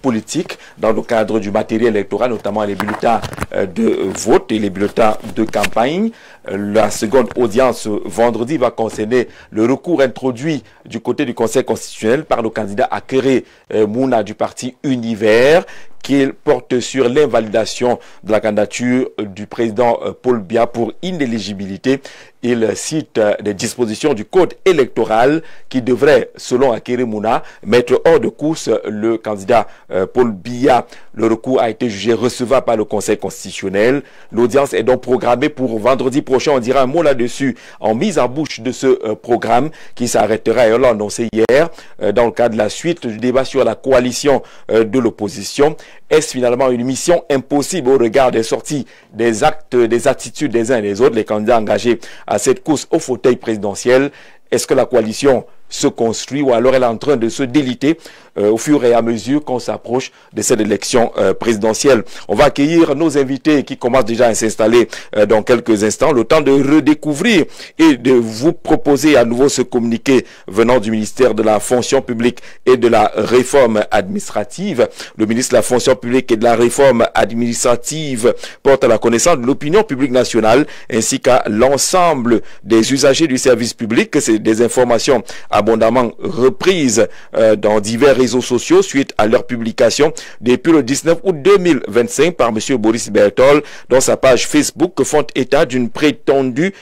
politique dans le cadre du matériel électoral, notamment les bulletins de vote et les bulletins de campagne. La seconde audience vendredi va concerner le recours introduit du côté du Conseil constitutionnel par le candidat Akere Mouna du parti Univers, qui porte sur l'invalidation de la candidature du président Paul Biya pour inéligibilité. Il cite des dispositions du code électoral qui devraient, selon Akere Mouna, mettre hors de course le candidat Paul Biya. Le recours a été jugé recevable par le Conseil constitutionnel. L'audience est donc programmée pour vendredi prochain. On dira un mot là-dessus en mise en bouche de ce programme qui s'arrêtera, et on l'a annoncé hier, dans le cadre de la suite du débat sur la coalition de l'opposition. Est-ce finalement une mission impossible au regard des sorties, des actes, des attitudes des uns et des autres, les candidats engagés à cette course au fauteuil présidentiel? Est-ce que la coalition se construit ou alors elle est en train de se déliter au fur et à mesure qu'on s'approche de cette élection présidentielle? On va accueillir nos invités qui commencent déjà à s'installer dans quelques instants, le temps de redécouvrir et de vous proposer à nouveau ce communiqué venant du ministère de la fonction publique et de la réforme administrative. Le ministre de la fonction publique et de la réforme administrative porte à la connaissance de l'opinion publique nationale ainsi qu'à l'ensemble des usagers du service public que c'est des informations abondamment reprises dans divers réseaux sociaux suite à leur publication depuis le 19 août 2025 par M. Boris Bertol dans sa page Facebook, font état d'une prétendue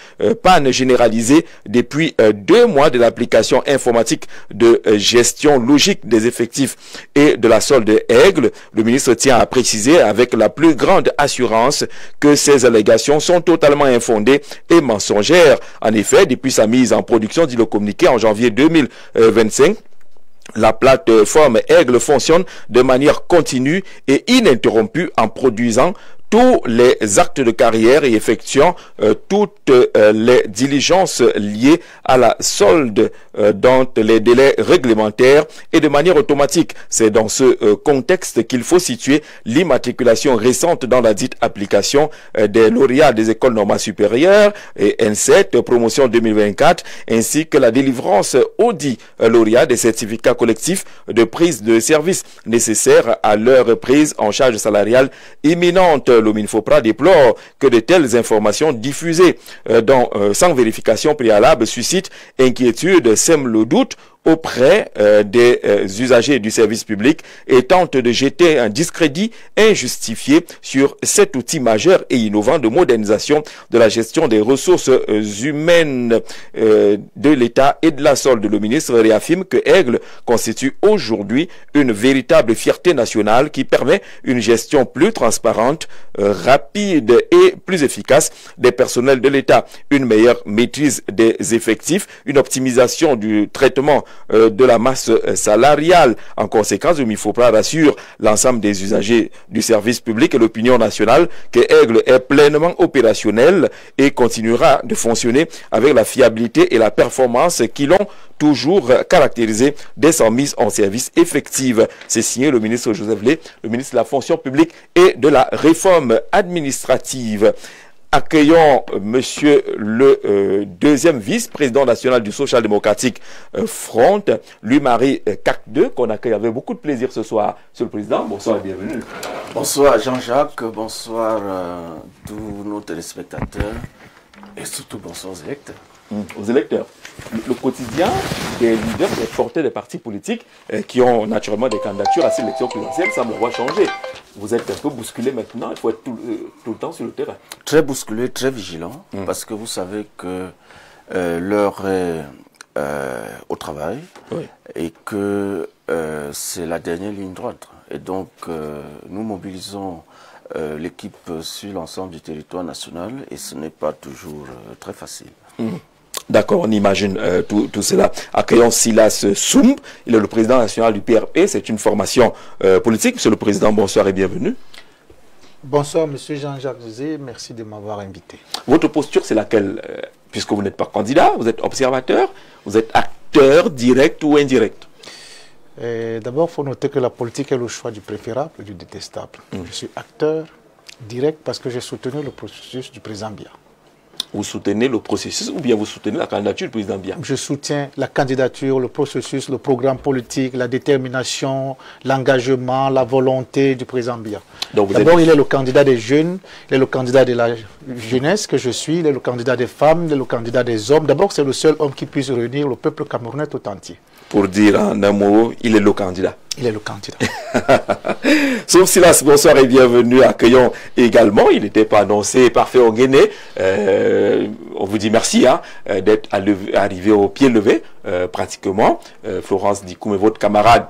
panne généralisée depuis 2 mois de l'application informatique de gestion logique des effectifs et de la solde Aigle. Le ministre tient à préciser avec la plus grande assurance que ces allégations sont totalement infondées et mensongères. En effet, depuis sa mise en production, dit le communiqué en janvier 2025, la plateforme Aigle fonctionne de manière continue et ininterrompue en produisant tous les actes de carrière et effectuant toutes les diligences liées à la solde dans les délais réglementaires et de manière automatique. C'est dans ce contexte qu'il faut situer l'immatriculation récente dans la dite application des lauréats des écoles normales supérieures et N7 promotion 2024 ainsi que la délivrance audit lauréats des certificats collectifs de prise de service nécessaires à leur prise en charge salariale imminente. Le Minfopra déplore que de telles informations diffusées sans vérification préalable suscitent inquiétude, sèment le doute auprès des usagers du service public et tente de jeter un discrédit injustifié sur cet outil majeur et innovant de modernisation de la gestion des ressources humaines de l'État et de la solde. Le ministre réaffirme que Aigle constitue aujourd'hui une véritable fierté nationale qui permet une gestion plus transparente, rapide et plus efficace des personnels de l'État, une meilleure maîtrise des effectifs, une optimisation du traitement de la masse salariale. En conséquence, le MIFOPRA rassure l'ensemble des usagers du service public et l'opinion nationale que Aigle est pleinement opérationnel et continuera de fonctionner avec la fiabilité et la performance qui l'ont toujours caractérisé dès sa mise en service effective. C'est signé le ministre Joseph Lé, le ministre de la fonction publique et de la réforme administrative. Accueillons monsieur le deuxième vice-président national du Social Democratic Front, Louis-Marie Cacdeux, qu'on accueille avec beaucoup de plaisir ce soir. Monsieur le Président, bonsoir et bienvenue. Bonsoir Jean-Jacques, bonsoir tous nos téléspectateurs et surtout bonsoir aux électeurs. Aux électeurs. Le quotidien des leaders, des porteurs des partis politiques qui ont naturellement des candidatures à ces élections présidentielles semble avoir changé. Vous êtes un peu bousculé maintenant, il faut être tout le temps sur le terrain. Très bousculé, très vigilant, parce que vous savez que l'heure est au travail et que c'est la dernière ligne droite. Et donc, nous mobilisons l'équipe sur l'ensemble du territoire national et ce n'est pas toujours très facile. D'accord, on imagine tout cela. Accueillons Silas Soumb, il est le président national du PRP, c'est une formation politique. Monsieur le Président, bonsoir et bienvenue. Bonsoir, monsieur Jean-Jacques Zé, merci de m'avoir invité. Votre posture, c'est laquelle puisque vous n'êtes pas candidat, vous êtes observateur, vous êtes acteur direct ou indirect? D'abord, il faut noter que la politique est le choix du préférable et du détestable. Je suis acteur direct parce que j'ai soutenu le processus du président Biya. vous soutenez le processus ou bien vous soutenez la candidature du président Biya? Je soutiens la candidature, le processus, le programme politique, la détermination, l'engagement, la volonté du président Biya. D'abord, il est le candidat des jeunes, il est le candidat de la jeunesse que je suis, il est le candidat des femmes, il est le candidat des hommes. D'abord, c'est le seul homme qui puisse réunir le peuple camerounais tout entier. Pour dire en un mot, il est le candidat. Il est le candidat. Sauf Silas, bonsoir et bienvenue. Accueillons également, il n'était pas annoncé, Parfait Onguéné. On vous dit merci d'être arrivé au pied levé, pratiquement. Florence Dikoumé, votre camarade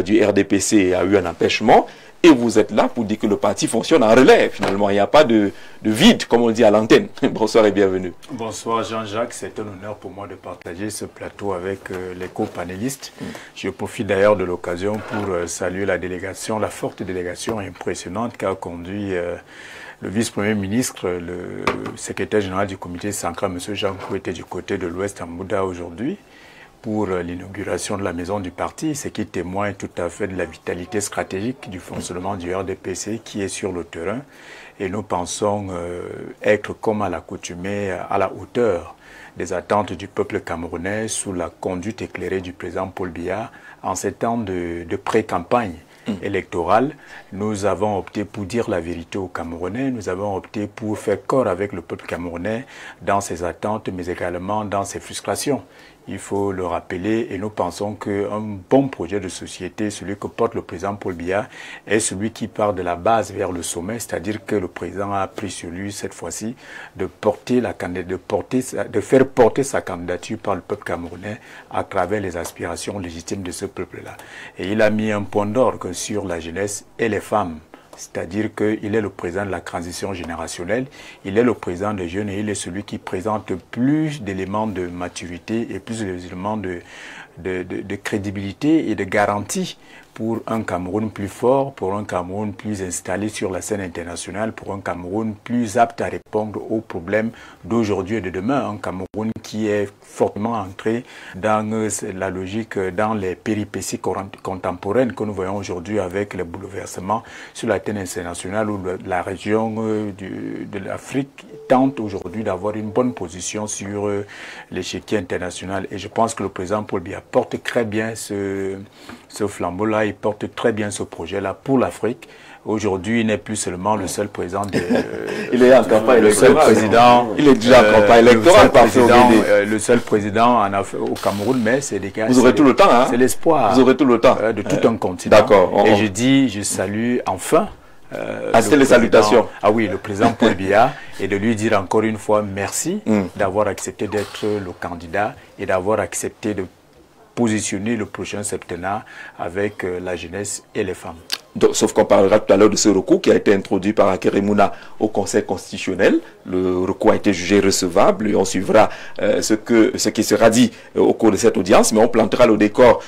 du RDPC, a eu un empêchement. Et vous êtes là pour dire que le parti fonctionne en relais. Finalement, il n'y a pas de vide, comme on dit à l'antenne. Bonsoir et bienvenue. Bonsoir Jean-Jacques, c'est un honneur pour moi de partager ce plateau avec les co-panélistes. Je profite d'ailleurs de l'occasion pour saluer la délégation, la forte délégation impressionnante qu'a conduit le vice-premier ministre, le secrétaire général du comité central, M. Jean Kouete, du côté de l'Ouest à Mbouda aujourd'hui, pour l'inauguration de la maison du parti, ce qui témoigne tout à fait de la vitalité stratégique du fonctionnement du RDPC qui est sur le terrain. Et nous pensons être, comme à l'accoutumée, à la hauteur des attentes du peuple camerounais sous la conduite éclairée du président Paul Biya en ces temps de pré-campagne électorale. Nous avons opté pour dire la vérité aux Camerounais, nous avons opté pour faire corps avec le peuple camerounais dans ses attentes, mais également dans ses frustrations. Il faut le rappeler et nous pensons qu'un bon projet de société, celui que porte le président Paul Biya, est celui qui part de la base vers le sommet, c'est-à-dire que le président a pris sur lui cette fois-ci de faire porter sa candidature par le peuple camerounais à travers les aspirations légitimes de ce peuple-là. Et il a mis un point d'orgue sur la jeunesse et les femmes. C'est-à-dire qu'il est le président de la transition générationnelle, il est le président des jeunes et il est celui qui présente plus d'éléments de maturité et plus d'éléments de crédibilité et de garantie pour un Cameroun plus fort, pour un Cameroun plus installé sur la scène internationale, pour un Cameroun plus apte à répondre aux problèmes d'aujourd'hui et de demain. Un Cameroun qui est fortement entré dans la logique, dans les péripéties contemporaines que nous voyons aujourd'hui avec les bouleversements sur la scène internationale où la région de l'Afrique tente aujourd'hui d'avoir une bonne position sur l'échiquier international. Et je pense que le président Paul Biya porte très bien ce flambeau-là, il porte très bien ce projet-là pour l'Afrique. Aujourd'hui, il n'est plus seulement le seul président il est en campagne électorale. Il est déjà en campagne électorale. Le seul président au Cameroun, mais c'est des cas. Vous aurez tout le temps, hein? C'est l'espoir. Vous aurez tout le temps. De tout un continent. D'accord. Et je salue enfin. C'est les salutations. Ah oui, le président Paul Biya, et de lui dire encore une fois merci d'avoir accepté d'être le candidat et d'avoir accepté de positionner le prochain septennat avec la jeunesse et les femmes. Donc, sauf qu'on parlera tout à l'heure de ce recours qui a été introduit par Akeremouna au Conseil constitutionnel. Le recours a été jugé recevable et on suivra ce qui sera dit au cours de cette audience, mais on plantera le décor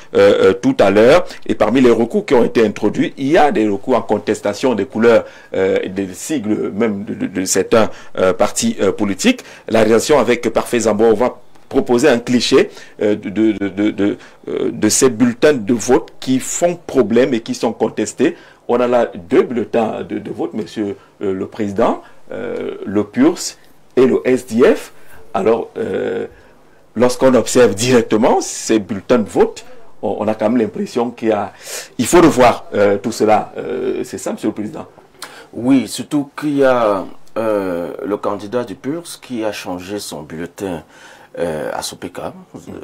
tout à l'heure. Et parmi les recours qui ont été introduits, il y a des recours en contestation des couleurs, des sigles même de certains partis politiques. La relation avec Parfait Zambo, on va proposer un cliché de ces bulletins de vote qui font problème et qui sont contestés. On a là deux bulletins de vote, monsieur le président, le PURS et le SDF. Alors, lorsqu'on observe directement ces bulletins de vote, on a quand même l'impression qu'il faut revoir tout cela. C'est ça, monsieur le président? Oui, surtout qu'il y a le candidat du PURS qui a changé son bulletin à Sopeka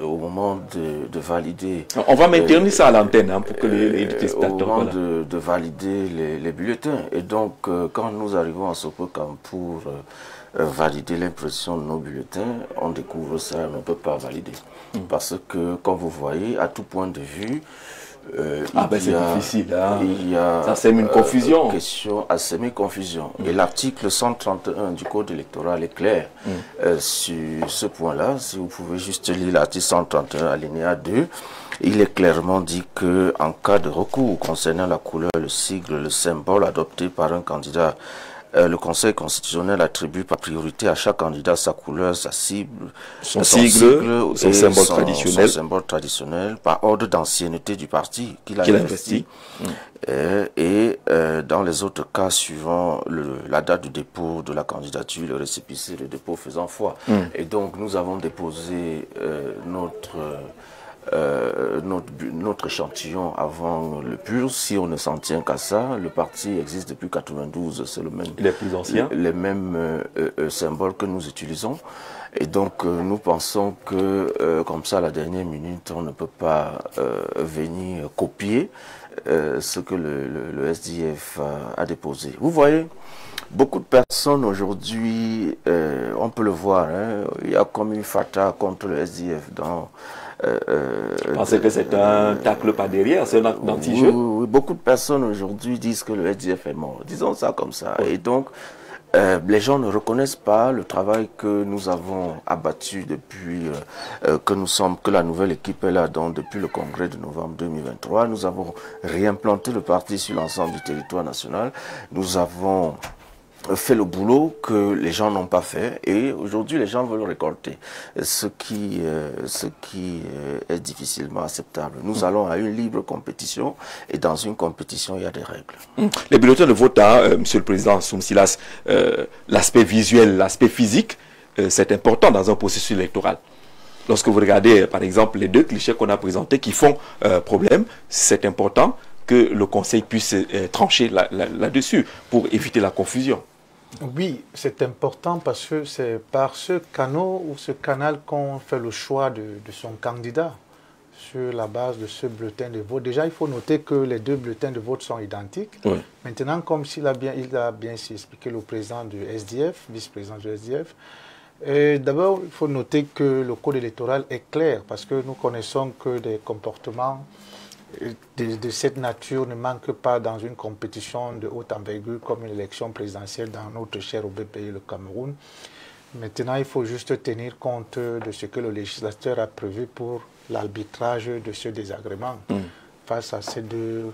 au moment de valider. On va maintenir ça à l'antenne pour que les téléspectateurs. Au moment de valider les bulletins. Et donc, quand nous arrivons à Sopeka pour valider l'impression de nos bulletins, on découvre ça, on ne peut pas valider. Parce que, comme vous voyez, à tout point de vue, c'est difficile. Hein. Ça sème une confusion. Question à semer confusion. Et l'article 131 du Code électoral est clair sur ce point-là. Si vous pouvez juste lire l'article 131 alinéa 2, il est clairement dit que en cas de recours concernant la couleur, le sigle, le symbole adopté par un candidat, le Conseil constitutionnel attribue par priorité à chaque candidat sa couleur, sa cible, son sigle, son symbole traditionnel, par ordre d'ancienneté du parti qu'il a investi. dans les autres cas, suivant la date de dépôt de la candidature, le récépissé de dépôt faisant foi. Et donc, nous avons déposé notre échantillon avant le PUR. Si on ne s'en tient qu'à ça, le parti existe depuis 92, c'est le même. Les plus anciens. Les mêmes symboles que nous utilisons. Et donc, nous pensons que, comme ça, à la dernière minute, on ne peut pas venir copier ce que le SDF a déposé. Vous voyez, beaucoup de personnes aujourd'hui, on peut le voir, hein, il y a comme une fata contre le SDF dans... Vous pensez que c'est un tacle pas derrière, c'est un anti-jeu? Oui, beaucoup de personnes aujourd'hui disent que le SDF est mort. Disons ça comme ça. Oui. Et donc, les gens ne reconnaissent pas le travail que nous avons abattu depuis que la nouvelle équipe est là, donc depuis le congrès de novembre 2023. Nous avons réimplanté le parti sur l'ensemble du territoire national. Nous avons fait le boulot que les gens n'ont pas fait et aujourd'hui les gens veulent récolter, ce qui est difficilement acceptable. Nous allons à une libre compétition et dans une compétition il y a des règles. Les bulletins de vote, Monsieur le Président Soum Silas, l'aspect visuel, l'aspect physique, c'est important dans un processus électoral. Lorsque vous regardez par exemple les deux clichés qu'on a présentés qui font problème, c'est important que le Conseil puisse trancher là-dessus pour éviter la confusion. Oui, c'est important parce que c'est par ce canal ou ce canal qu'on fait le choix de son candidat sur la base de ce bulletin de vote. Déjà, il faut noter que les deux bulletins de vote sont identiques. Oui. Maintenant, comme il a bien expliqué le président du SDF, vice-président du SDF, d'abord, il faut noter que le code électoral est clair parce que nous connaissons que des comportements de cette nature ne manque pas dans une compétition de haute envergure comme une élection présidentielle dans notre cher au pays, le Cameroun. Maintenant, il faut juste tenir compte de ce que le législateur a prévu pour l'arbitrage de ce désagrément face à ces deux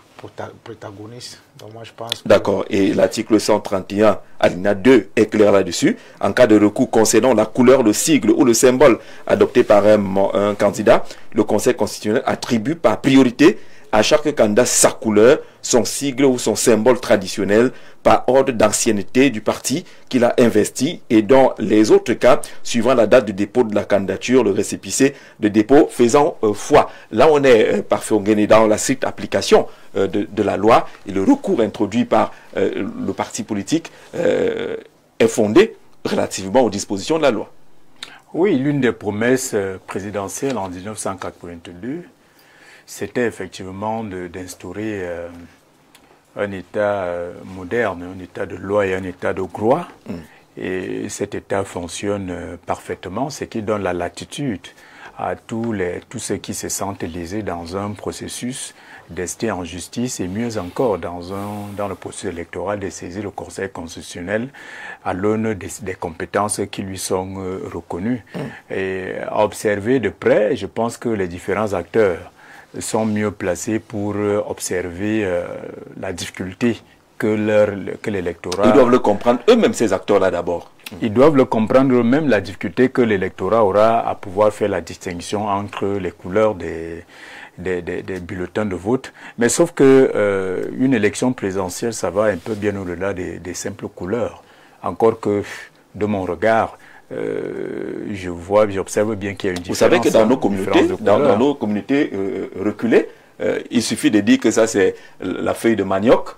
protagonistes. Donc moi, je pense que... D'accord. Et l'article 131, alinéa 2, est clair là-dessus. En cas de recours concernant la couleur, le sigle ou le symbole adopté par un candidat, le Conseil constitutionnel attribue par priorité à chaque candidat sa couleur, son sigle ou son symbole traditionnel par ordre d'ancienneté du parti qu'il a investi et dans les autres cas, suivant la date de dépôt de la candidature, le récépissé de dépôt faisant foi. Là, on est parfait, on est dans la stricte application de la loi et le recours introduit par le parti politique est fondé relativement aux dispositions de la loi. Oui, l'une des promesses présidentielles en 1982, c'était effectivement d'instaurer un État moderne, un État de loi et un État de droit. Et cet État fonctionne parfaitement, ce qui donne la latitude à tous ceux qui se sentent lésés dans un processus d'ester en justice et mieux encore dans le processus électoral de saisir le Conseil constitutionnel à l'aune des compétences qui lui sont reconnues. Et à observer de près, je pense que les différents acteurs sont mieux placés pour observer la difficulté que l'électorat... Ils doivent le comprendre eux-mêmes, ces acteurs-là, d'abord. Ils doivent le comprendre eux-mêmes, la difficulté que l'électorat aura à pouvoir faire la distinction entre les couleurs des bulletins de vote. Mais sauf que une élection présidentielle, ça va un peu bien au-delà des simples couleurs. Encore que, de mon regard, j'observe bien qu'il y a une différence. Vous savez que dans nos communautés reculées, il suffit de dire que ça c'est la feuille de manioc,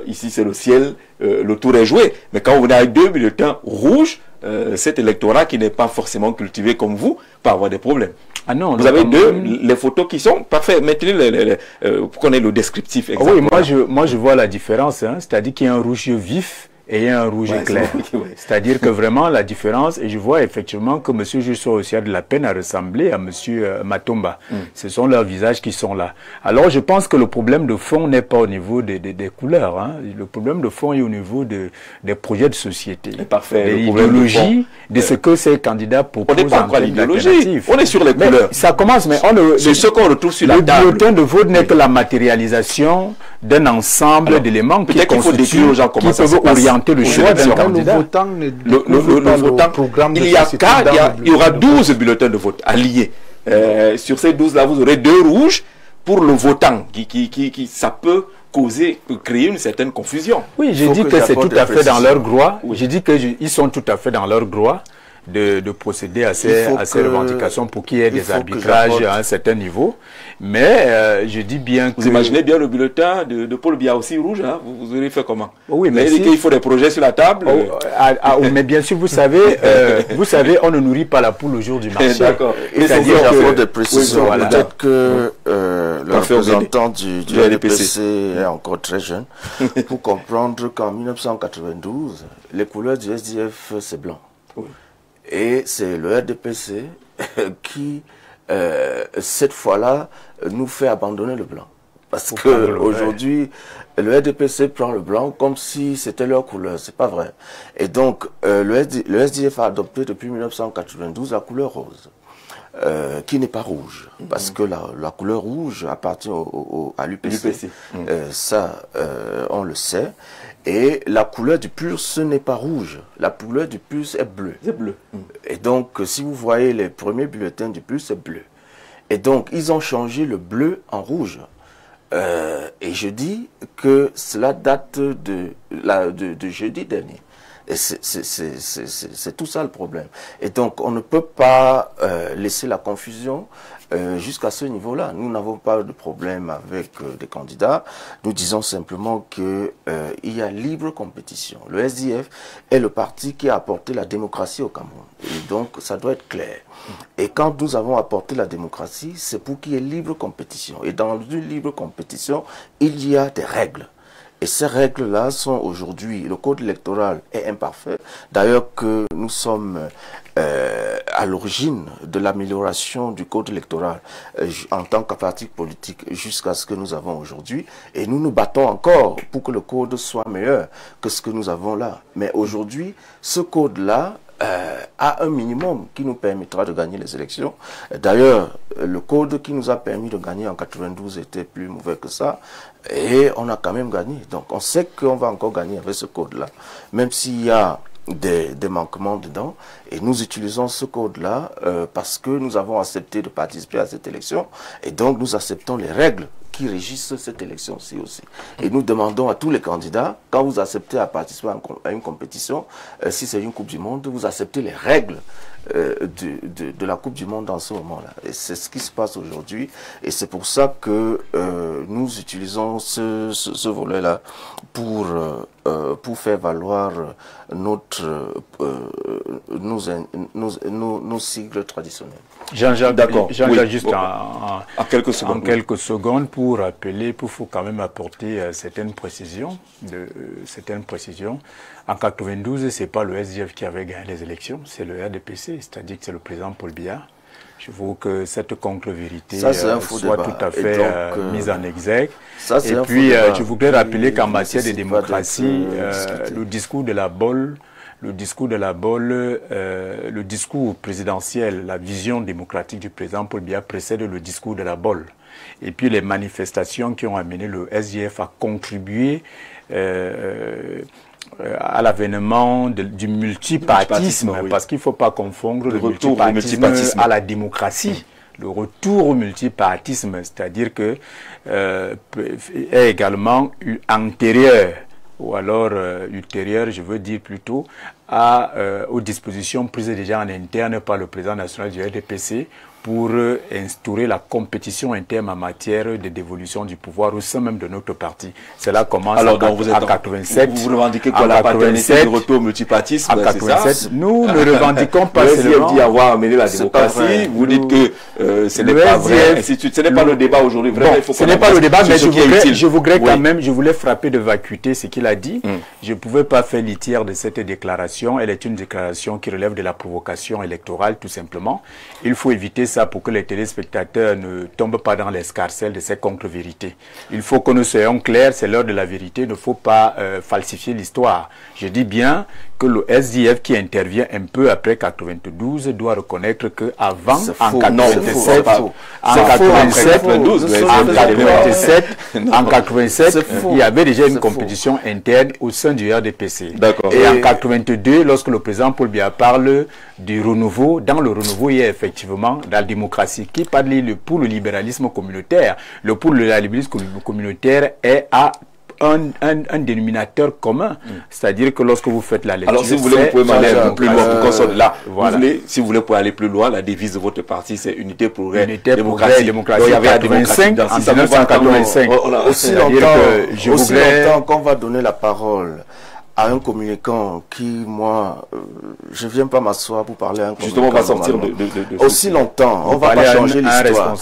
ici c'est le ciel, le tour est joué. Mais quand on a deux bulletins rouges, cet électorat qui n'est pas forcément cultivé comme vous peut avoir des problèmes. Ah non, vous avez les photos qui sont parfaites. Maintenez pour qu'on ait le descriptif exact. Oui, moi je vois la différence, hein, c'est-à-dire qu'il y a un rouge vif et un rouge clair. C'est-à-dire que vraiment la différence, et je vois effectivement que M. Jusso aussi a de la peine à ressembler à M. Matomba. Ce sont leurs visages qui sont là. Alors je pense que le problème de fond n'est pas au niveau des couleurs. Hein. Le problème de fond est au niveau des projets de société. Parfait. De l'idéologie, de ce que ces candidats proposent. On n'est pas encore à l'idéologie. On est sur les couleurs. Ça commence, mais c'est ce qu'on retrouve sur la table. Le bulletin de vote n'est que la matérialisation d'un ensemble d'éléments qui constituent, qui peuvent orienter le choix d'un candidat. Le votant, il y aura 12 bulletins de vote alliés. Sur ces 12-là, vous aurez 2 rouges pour le votant. Ça peut créer une certaine confusion. Oui, j'ai dit que c'est tout à fait dans leur droit. J'ai dit qu'ils sont tout à fait dans leur droit de procéder à ces revendications pour qu'il y ait des arbitrages à un certain niveau. Mais je dis bien que... Vous imaginez bien le bulletin de Paul Biya aussi rouge, hein? Vous aurez fait comment? Oui, mais il faut des projets sur la table. Mais bien sûr, vous savez, on ne nourrit pas la poule au jour du marché. D'accord. Il faut avoir des précisions. Peut-être que le représentant du RDPC est encore très jeune pour comprendre qu'en 1992, les couleurs du SDF, c'est blanc. Oui. Et c'est le RDPC qui, cette fois-là, nous fait abandonner le blanc. Parce que aujourd'hui, le RDPC prend le blanc comme si c'était leur couleur. C'est pas vrai. Et donc, le SDF a adopté depuis 1992 la couleur rose. Qui n'est pas rouge, parce que la couleur rouge appartient à l'UPC. Ça, on le sait. Et la couleur du PUR, ce n'est pas rouge. La couleur du PUR, est bleue. C'est bleu. Et donc, si vous voyez les premiers bulletins du PUR, c'est bleu. Et donc, ils ont changé le bleu en rouge. Et je dis que cela date de jeudi dernier. Et c'est tout ça le problème. Et donc, on ne peut pas laisser la confusion jusqu'à ce niveau-là. Nous n'avons pas de problème avec des candidats. Nous disons simplement qu'il y a libre compétition. Le SDF est le parti qui a apporté la démocratie au Cameroun. Et donc, ça doit être clair. Et quand nous avons apporté la démocratie, c'est pour qu'il y ait libre compétition. Et dans une libre compétition, il y a des règles. Et ces règles-là sont aujourd'hui, le code électoral est imparfait. D'ailleurs que nous sommes à l'origine de l'amélioration du code électoral en tant que parti politique jusqu'à ce que nous avons aujourd'hui. Et nous nous battons encore pour que le code soit meilleur que ce que nous avons là. Mais aujourd'hui, ce code-là a un minimum qui nous permettra de gagner les élections. D'ailleurs, le code qui nous a permis de gagner en 92 était plus mauvais que ça. Et on a quand même gagné. Donc on sait qu'on va encore gagner avec ce code-là. Même s'il y a des manquements dedans. Et nous utilisons ce code-là parce que nous avons accepté de participer à cette élection. Et donc nous acceptons les règles qui régissent cette élection-ci aussi. Et nous demandons à tous les candidats, quand vous acceptez à participer à une compétition, si c'est une Coupe du Monde, vous acceptez les règles de la Coupe du Monde dans ce moment-là. Et c'est ce qui se passe aujourd'hui. Et c'est pour ça que nous utilisons ce volet-là pour faire valoir nos sigles traditionnels. Jean-Jacques, d'accord. Jean-Jacques, juste en quelques secondes. En quelques secondes pour rappeler, il faut quand même apporter certaines précisions. En 92, c'est pas le SDF qui avait gagné les élections, c'est le RDPC, c'est-à-dire que c'est le président Paul Biya. Je veux que cette contre-vérité soit tout à fait mise en exergue. Et puis, je voudrais rappeler qu'en matière de démocratie, le discours de la BOL, le discours présidentiel, la vision démocratique du président Paul Biya précède le discours de la BOL. Et puis les manifestations qui ont amené le SDF à contribuer à l'avènement du multipartisme, parce qu'il ne faut pas confondre le multipartisme à la démocratie. Le retour au multipartisme, c'est-à-dire que est également antérieur, ou alors ultérieur, je veux dire plutôt, aux dispositions prises déjà en interne par le président national du RDPC pour instaurer la compétition interne en matière de dévolution du pouvoir au sein même de notre parti. Cela commence en 87. Vous revendiquez quoi, la paternité du retour au multipartisme, en 87, nous ne revendiquons pas seulement... dit avoir amené la démocratie, vous dites que ce n'est pas vrai, ce n'est pas le débat aujourd'hui. Bon, ce n'est pas le débat, mais je voudrais quand même, je voulais frapper de vacuité ce qu'il a dit. Je ne pouvais pas faire litière de cette déclaration. Elle est une déclaration qui relève de la provocation électorale, tout simplement. Il faut éviter ça pour que les téléspectateurs ne tombent pas dans l'escarcelle de ces contre-vérités. Il faut que nous soyons clairs, c'est l'heure de la vérité, il ne faut pas falsifier l'histoire. Je dis bien que le SDF qui intervient un peu après 92 doit reconnaître que avant en 87, il y avait déjà une compétition interne au sein du RDPC. Et en 82, lorsque le président Paul Biya parle du renouveau, dans le renouveau, il y a effectivement, dans la démocratie, qui parle pour le libéralisme communautaire. Le pour le libéralisme communautaire est à un dénominateur commun. C'est-à-dire que lorsque vous faites la lecture... Alors, si vous voulez, vous pouvez aller un peu plus loin pour qu'on sorte là. Voilà. Si vous voulez, pour aller plus loin, la devise de votre parti, c'est Unité, Progrès, Démocratie. Donc, il y avait la démocratie en 1985. Aussi longtemps qu'on va donner la parole à un communicant qui, moi, je ne viens pas m'asseoir pour parler à un communicant. Justement, on va sortir de aussi longtemps, on ne va pas changer l'histoire.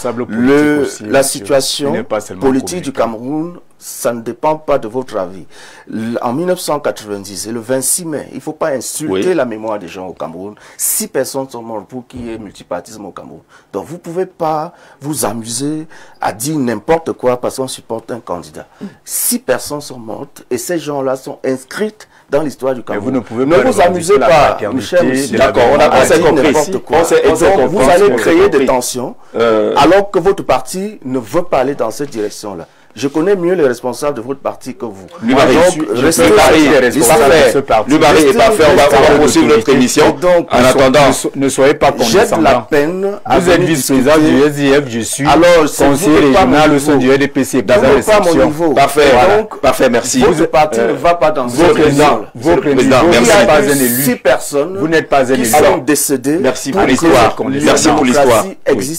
La situation politique du Cameroun, ça ne dépend pas de votre avis. En 1990, et le 26 mai, il ne faut pas insulter la mémoire des gens au Cameroun. 6 personnes sont mortes pour qu'il y ait multipartisme au Cameroun. Donc vous ne pouvez pas vous amuser à dire n'importe quoi parce qu'on supporte un candidat. 6 personnes sont mortes et ces gens-là sont inscrits dans l'histoire du Cameroun. Vous ne pouvez pas vous amusez pas, d'accord, on a compris. Vous allez créer des tensions alors que votre parti ne veut pas aller dans cette direction-là. Je connais mieux les responsables de votre parti que vous. Le Barry est parfait. On va poursuivre notre émission. Donc, en attendant, ne soyez pas condescendants. J'ai de la peine. Vous êtes vice-président du SDF, je suis conseiller régional au sein du RDPC. Pas mon niveau. Parfait, merci. Votre parti ne va pas dans ce président. Vos présidents, merci. Vous n'êtes pas un élu. 6 personnes. Vous n'êtes pas un élu. Qui sont décédées. Merci pour l'histoire. Merci pour l'histoire.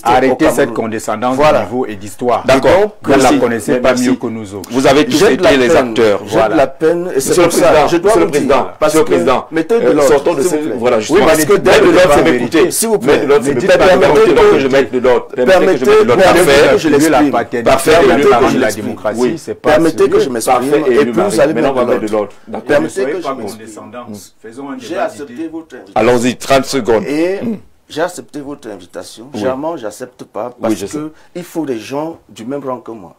Arrêtez cette condescendance de niveau et d'histoire. D'accord. Vous ne la connaissez pas mieux que nous autres. Vous avez tous été les acteurs. J'ai de la peine. Et c'est pour ça, je dois vous dire. Monsieur le Président, mettez de l'ordre. Sortons de cette... Voilà, justement. Parce que dès de l'ordre, c'est m'écouter. S'il vous plaît. Permettez que je mette de l'ordre. Permettez que je l'exprime. Parfait. Permettez que je m'exprime. Et puis vous allez mettre de l'ordre. Permettez que je m'exprime. J'ai accepté votre invitation. Allons-y, 30 secondes. Et j'ai accepté votre invitation. Jamais j'accepte pas parce qu'il faut des gens du même rang que moi.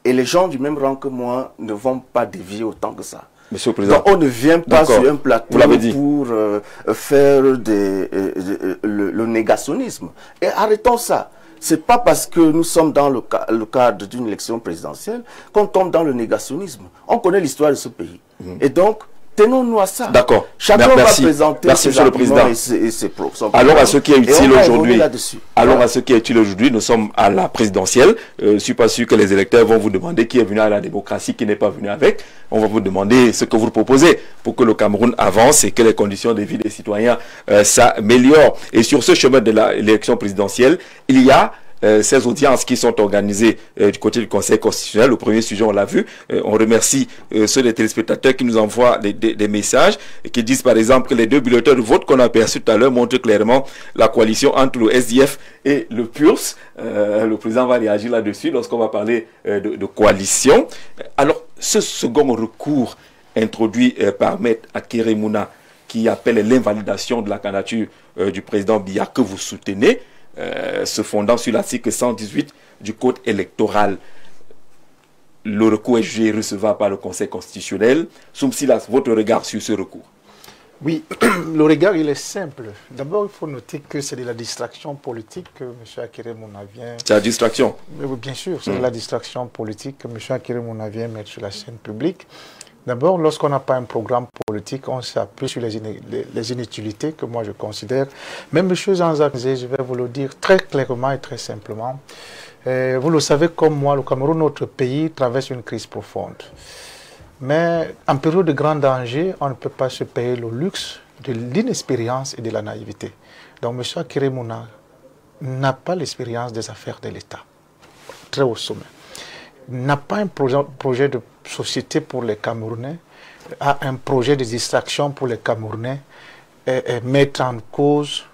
Et les gens du même rang que moi ne vont pas dévier autant que ça. Monsieur le Président. Donc on ne vient pas sur un plateau pour faire le négationnisme. Et arrêtons ça. C'est pas parce que nous sommes dans le cadre d'une élection présidentielle qu'on tombe dans le négationnisme. On connaît l'histoire de ce pays. Et donc, tenons-nous à ça. D'accord. Chacun va présenter Monsieur le Président. Et ses Alors à ce qui est utile aujourd'hui. Alors à ce qui est utile aujourd'hui, nous sommes à la présidentielle. Je ne suis pas sûr que les électeurs vont vous demander qui est venu à la démocratie, qui n'est pas venu avec. On va vous demander ce que vous proposez pour que le Cameroun avance et que les conditions de vie des citoyens s'améliorent. Et sur ce chemin de l'élection présidentielle, il y a ces audiences qui sont organisées du côté du Conseil constitutionnel. Le premier sujet, on l'a vu. On remercie ceux des téléspectateurs qui nous envoient des messages et qui disent par exemple que les 2 bulletins de vote qu'on a aperçus tout à l'heure montrent clairement la coalition entre le SDF et le PURS. Le président va réagir là-dessus lorsqu'on va parler de coalition. Alors, ce second recours introduit par Maître Akere Mouna qui appelle l'invalidation de la candidature du président Biya que vous soutenez, se fondant sur l'article 118 du Code électoral. Le recours est jugé recevable par le Conseil constitutionnel. Soumsilas, votre regard sur ce recours? Oui, le regard, il est simple. D'abord, il faut noter que c'est de la distraction politique que M. Akere Mouna vient... C'est la distraction? Oui, bien sûr, c'est de la distraction politique que M. Akere Mouna vient mettre sur la scène publique. D'abord, lorsqu'on n'a pas un programme politique, on s'appuie sur les inutilités que moi je considère. Mais M. Jean-Jacques, je vais vous le dire très clairement et très simplement. Vous le savez comme moi, le Cameroun, notre pays, traverse une crise profonde. Mais en période de grand danger, on ne peut pas se payer le luxe de l'inexpérience et de la naïveté. Donc M. Akere Mouna n'a pas l'expérience des affaires de l'État, très au sommet. N'a pas un projet de société pour les Camerounais, a un projet de distraction pour les Camerounais et mettre en cause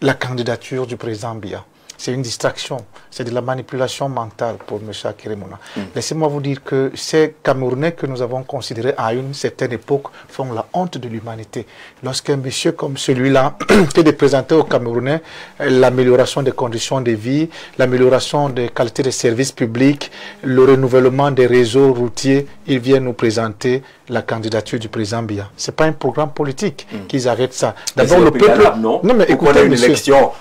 la candidature du président Biya. C'est une distraction, c'est de la manipulation mentale pour M. Akere Mouna. Laissez-moi vous dire que ces Camerounais que nous avons considérés à une certaine époque font la honte de l'humanité. Lorsqu'un monsieur comme celui-là est de présenter aux Camerounais l'amélioration des conditions de vie, l'amélioration des qualités des services publics, le renouvellement des réseaux routiers, ils viennent nous présenter la candidature du président Biya. Ce n'est pas un programme politique qu'ils arrêtent ça. D'abord, le peuple... Non, mais écoutez, une élection...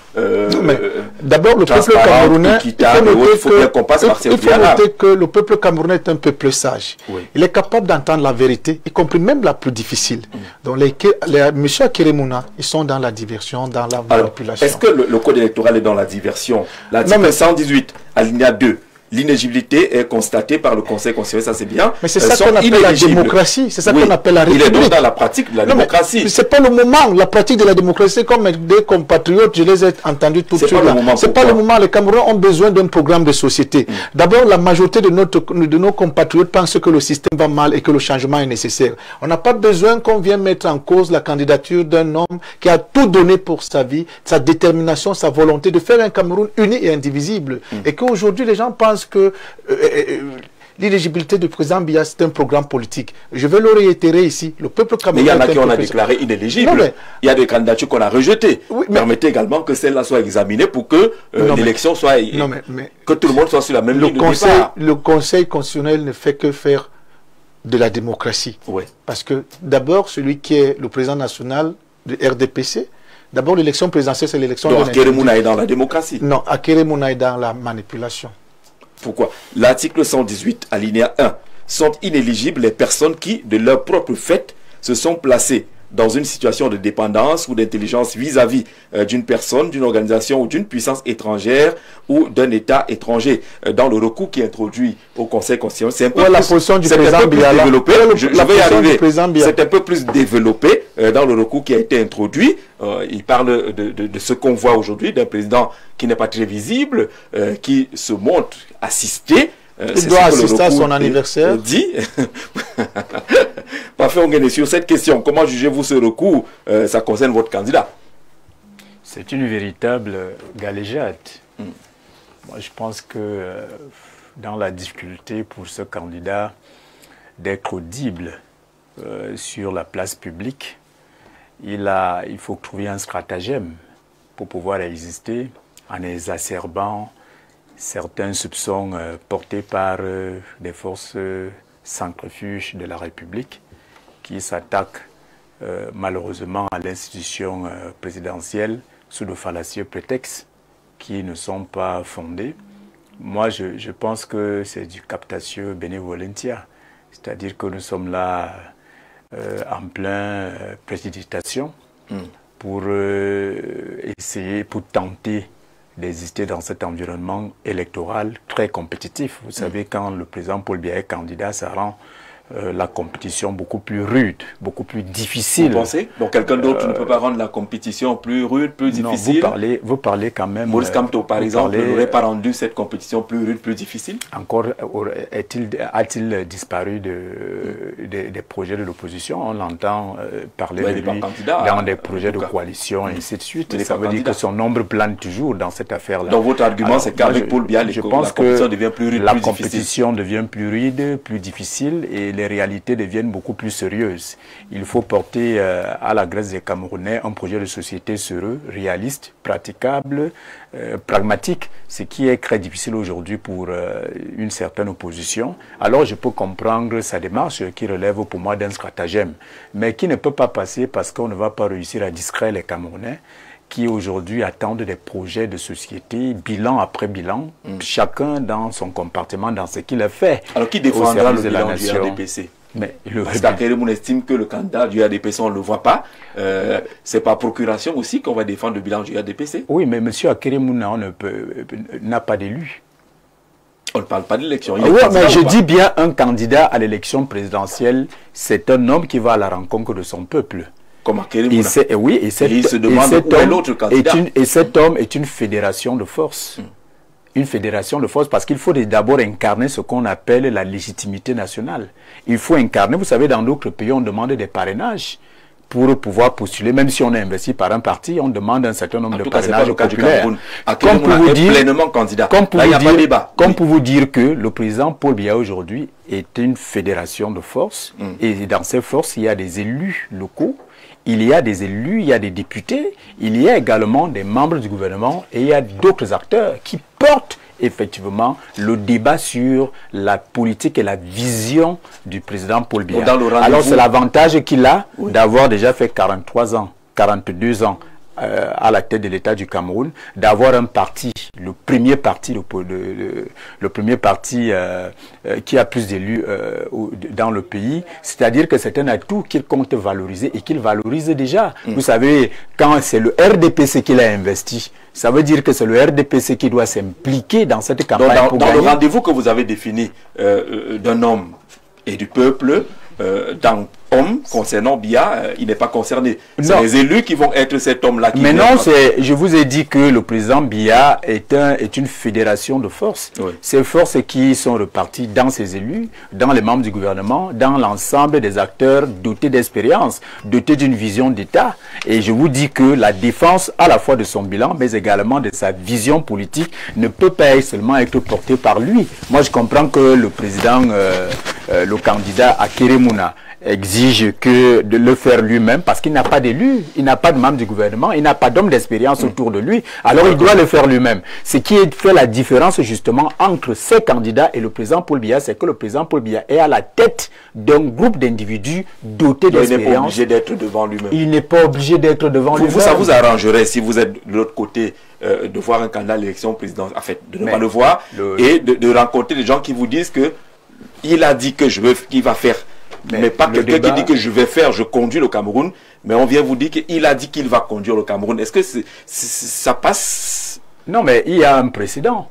D'abord, D'abord, le peuple camerounais, il faut bien qu'on passe par ces il faut noter que le peuple camerounais est un peuple sage. Oui. Il est capable d'entendre la vérité, y compris même la plus difficile. Donc, M. Akeremouna, ils sont dans la diversion, dans la manipulation. Est-ce que le code électoral est dans la diversion? L'article 118, alinéa 2. L'inéligibilité est constatée par le Conseil constitutionnel, ça c'est bien. Mais c'est ça qu'on appelle la démocratie, c'est ça qu'on appelle la République. Il est donc dans la pratique de la démocratie. C'est pas le moment, la pratique de la démocratie, comme des compatriotes, je les ai entendus tout de suite. C'est pas le moment, les Camerounais ont besoin d'un programme de société. D'abord, la majorité de nos compatriotes pensent que le système va mal et que le changement est nécessaire. On n'a pas besoin qu'on vienne mettre en cause la candidature d'un homme qui a tout donné pour sa vie, sa détermination, sa volonté de faire un Cameroun uni et indivisible. Et qu'aujourd'hui, les gens pensent que l'éligibilité du président Biya, c'est un programme politique. Je vais le réitérer ici. Le peuple camerounais. Mais il y en a qui on a déclaré inéligibles. Il y a des candidatures qu'on a rejetées. Oui, Permettez également que celle-là soit examinée pour que l'élection soit... que tout le monde soit sur la même ligne de départ. Le Conseil constitutionnel ne fait que faire de la démocratie. Oui. Parce que d'abord, celui qui est le président national du RDPC, d'abord l'élection présidentielle, c'est l'élection... Donc Akeremouna est dans la démocratie. Non, Akeremouna est dans la manipulation. Pourquoi? L'article 118, alinéa 1, sont inéligibles les personnes qui, de leur propre fait, se sont placées dans une situation de dépendance ou d'intelligence vis-à-vis d'une personne, d'une organisation ou d'une puissance étrangère ou d'un État étranger. Dans le recours qui est introduit au Conseil constitutionnel, c'est un peu la position du président Biya développé. Je vais y arriver. C'est un peu plus développé dans le recours qui a été introduit. Il parle de ce qu'on voit aujourd'hui, d'un président qui n'est pas très visible, qui se montre assisté. Il doit assister à son anniversaire. Dit. Parfait, on gagne sur cette question. Comment jugez-vous ce recours? Ça concerne votre candidat. C'est une véritable galéjade. Moi, je pense que dans la difficulté pour ce candidat d'être audible sur la place publique, il faut trouver un stratagème pour pouvoir exister en exacerbant certains soupçons portés par des forces centrifuges de la République qui s'attaquent malheureusement à l'institution présidentielle sous de fallacieux prétextes qui ne sont pas fondés. Moi, je pense que c'est du captatio benevolentia, c'est-à-dire que nous sommes là en plein précipitation pour essayer, pour tenter d'exister dans cet environnement électoral très compétitif. Vous savez, quand le président Paul Biya est candidat, ça rend la compétition beaucoup plus rude, beaucoup plus difficile. Vous pensez? Donc quelqu'un d'autre ne peut pas rendre la compétition plus rude, plus difficile? Non, vous parlez quand même... Maurice Kamto, par exemple, n'aurait pas rendu cette compétition plus rude, plus difficile? Encore, a-t-il disparu des projets de l'opposition? On l'entend parler de lui dans des projets de coalition, et ainsi de suite. Ça veut dire que son nombre plane toujours dans cette affaire-là. Donc votre argument, c'est qu'avec Paul Biya, la compétition devient plus rude, la compétition devient plus rude, plus difficile, et les réalités deviennent beaucoup plus sérieuses. Il faut porter à la Grèce des Camerounais un projet de société sérieux, réaliste, praticable, pragmatique, ce qui est très difficile aujourd'hui pour une certaine opposition. Alors je peux comprendre sa démarche qui relève pour moi d'un stratagème, mais qui ne peut pas passer parce qu'on ne va pas réussir à distraire les Camerounais qui aujourd'hui attendent des projets de société, bilan après bilan, chacun dans son compartiment, dans ce qu'il a fait. Alors qui défendra le bilan du RDPC? Parce qu'Akeremouna estime que le candidat du RDPC, on ne le voit pas. C'est par procuration aussi qu'on va défendre le bilan du RDPC? Oui, mais M. Akeremouna n'a pas d'élu. On ne parle pas d'élection. Oui, mais je dis bien un candidat à l'élection présidentielle, c'est un homme qui va à la rencontre de son peuple. Comme Akeremouna. Et cet homme est une fédération de force. Une fédération de force parce qu'il faut d'abord incarner ce qu'on appelle la légitimité nationale. Il faut incarner, vous savez, dans d'autres pays, on demande des parrainages pour pouvoir postuler, même si on est investi par un parti, on demande un certain nombre de parrainages populaires. Comme pour vous dire, pleinement candidat. Comme pour vous dire que le président Paul Biya aujourd'hui est une fédération de forces et dans ces forces, il y a des élus locaux. Il y a des élus, il y a des députés, il y a également des membres du gouvernement et il y a d'autres acteurs qui portent effectivement le débat sur la politique et la vision du président Paul Biya. Alors c'est l'avantage qu'il a d'avoir déjà fait 43 ans, 42 ans à la tête de l'État du Cameroun, d'avoir un parti, le premier parti qui a plus d'élus dans le pays. C'est-à-dire que c'est un atout qu'il compte valoriser et qu'il valorise déjà. Vous savez, quand c'est le RDPC qui l'a investi, ça veut dire que c'est le RDPC qui doit s'impliquer dans cette campagne. Dans le rendez-vous que vous avez défini d'un homme et du peuple, dans homme concernant Biya, il n'est pas concerné. C'est les élus qui vont être cet homme-là. Mais non, je vous ai dit que le président Biya est une fédération de forces. Oui. Ces forces qui sont reparties dans ses élus, dans les membres du gouvernement, dans l'ensemble des acteurs dotés d'expérience, dotés d'une vision d'État. Et je vous dis que la défense à la fois de son bilan, mais également de sa vision politique, ne peut pas seulement être portée par lui. Moi, je comprends que le président, le candidat Akeremouna, exige de le faire lui-même parce qu'il n'a pas d'élus, il n'a pas de membres du gouvernement, il n'a pas d'hommes d'expérience autour de lui. Alors il doit le faire lui-même. Ce qui fait la différence justement entre ces candidats et le président Paul Biya, c'est que le président Paul Biya est à la tête d'un groupe d'individus dotés d'expérience. Il n'est pas obligé d'être devant lui-même. Il n'est pas obligé d'être devant lui-même. Ça vous arrangerait si vous êtes de l'autre côté de voir un candidat à l'élection présidentielle, en fait, de ne pas le voir et de rencontrer des gens qui vous disent que il a dit que qu'il va faire. Mais pas quelqu'un qui dit que je vais faire, je conduis le Cameroun, mais on vient vous dire qu'il a dit qu'il va conduire le Cameroun. Est-ce que ça passe? Non, mais il y a un précédent.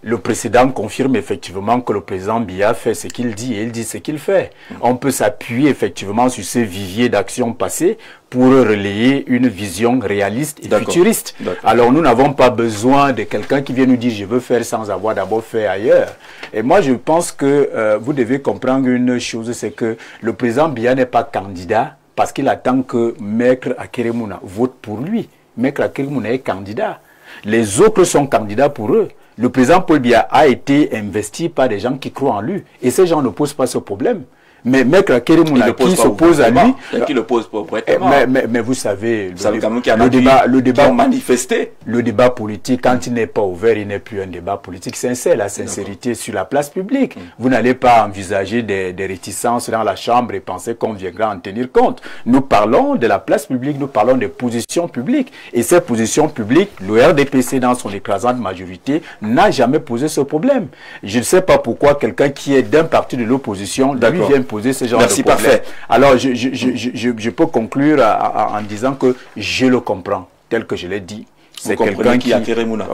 Le précédent confirme effectivement que le président Biya fait ce qu'il dit et il dit ce qu'il fait. On peut s'appuyer effectivement sur ces viviers d'actions passées pour relayer une vision réaliste et futuriste. Alors nous n'avons pas besoin de quelqu'un qui vient nous dire je veux faire sans avoir d'abord fait ailleurs. Et moi je pense que vous devez comprendre une chose, c'est que le président Biya n'est pas candidat parce qu'il attend que Maître Akeremouna vote pour lui. Maître Akeremouna est candidat. Les autres sont candidats pour eux. Le président Paul Biya a été investi par des gens qui croient en lui. Et ces gens ne posent pas ce problème. Mais Maître Akeremouna qui s'oppose à lui... Qui le pose pour mais vous savez, le débat manifesté. Le débat politique, quand il n'est pas ouvert, il n'est plus un débat politique sincère. La sincérité sur la place publique. Vous n'allez pas envisager des réticences dans la Chambre et penser qu'on viendra en tenir compte. Nous parlons de la place publique, nous parlons des positions publiques. Et ces positions publiques, le RDPC dans son écrasante majorité n'a jamais posé ce problème. Je ne sais pas pourquoi quelqu'un qui est d'un parti de l'opposition lui vient poser ce genre de problème. Parfait. Alors, je peux conclure en disant que je le comprends, tel que je l'ai dit. C'est quelqu'un qui a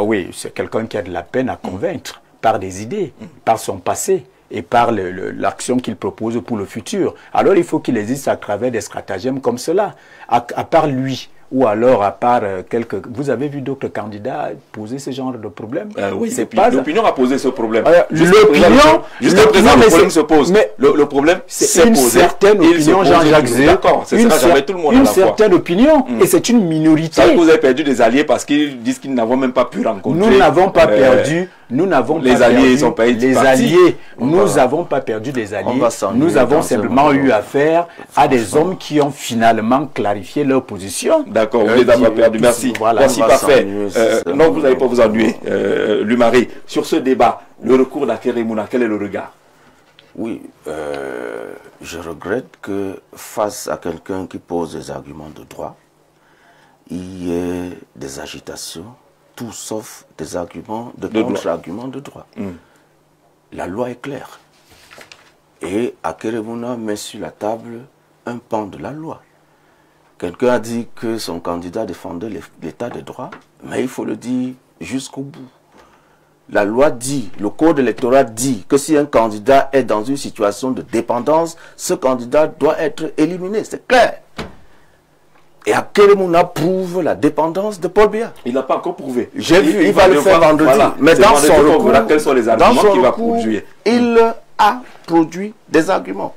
oui, c'est quelqu'un qui a de la peine à convaincre par des idées, par son passé et par l'action qu'il propose pour le futur. Alors, il faut qu'il existe à travers des stratagèmes comme cela. À part lui, ou alors à part quelques... Vous avez vu d'autres candidats poser ce genre de problème? Oui, l'opinion a posé ce problème. Jusqu'à présent, le problème se pose. Mais le problème, c'est une certaine opinion, Jean-Jacques Zé. D'accord, ce sera jamais tout le monde à la fois. Une certaine opinion, et c'est une minorité. Ça, vous avez perdu des alliés parce qu'ils disent qu'ils n'avons même pas pu rencontrer. Nous n'avons pas perdu. Nous n'avons pas les alliés, ils ont pas été les alliés. Nous n'avons pas perdu des alliés. Nous avons simplement eu affaire à des hommes qui ont finalement clarifié leur position. D'accord, vous les avez pas perdu. Merci. Merci, parfait. Non, vous n'allez pas vous ennuyer, Lumari. Sur ce débat, le recours d'Akeremouna, quel est le regard? Oui, je regrette que face à quelqu'un qui pose des arguments de droit, il y ait des agitations, tout sauf des arguments, de contre-arguments de droit. La loi est claire. Et Akeremouna met sur la table un pan de la loi. Quelqu'un a dit que son candidat défendait l'état de droit, mais il faut le dire jusqu'au bout. La loi dit, le code électoral dit que si un candidat est dans une situation de dépendance, ce candidat doit être éliminé, c'est clair. Et Akeremouna prouve la dépendance de Paul Biya. Il n'a pas encore prouvé. J'ai vu, il va le faire vendredi. Voilà. Mais dans son recours, quels sont les arguments qu'il va produire? Il a produit des arguments.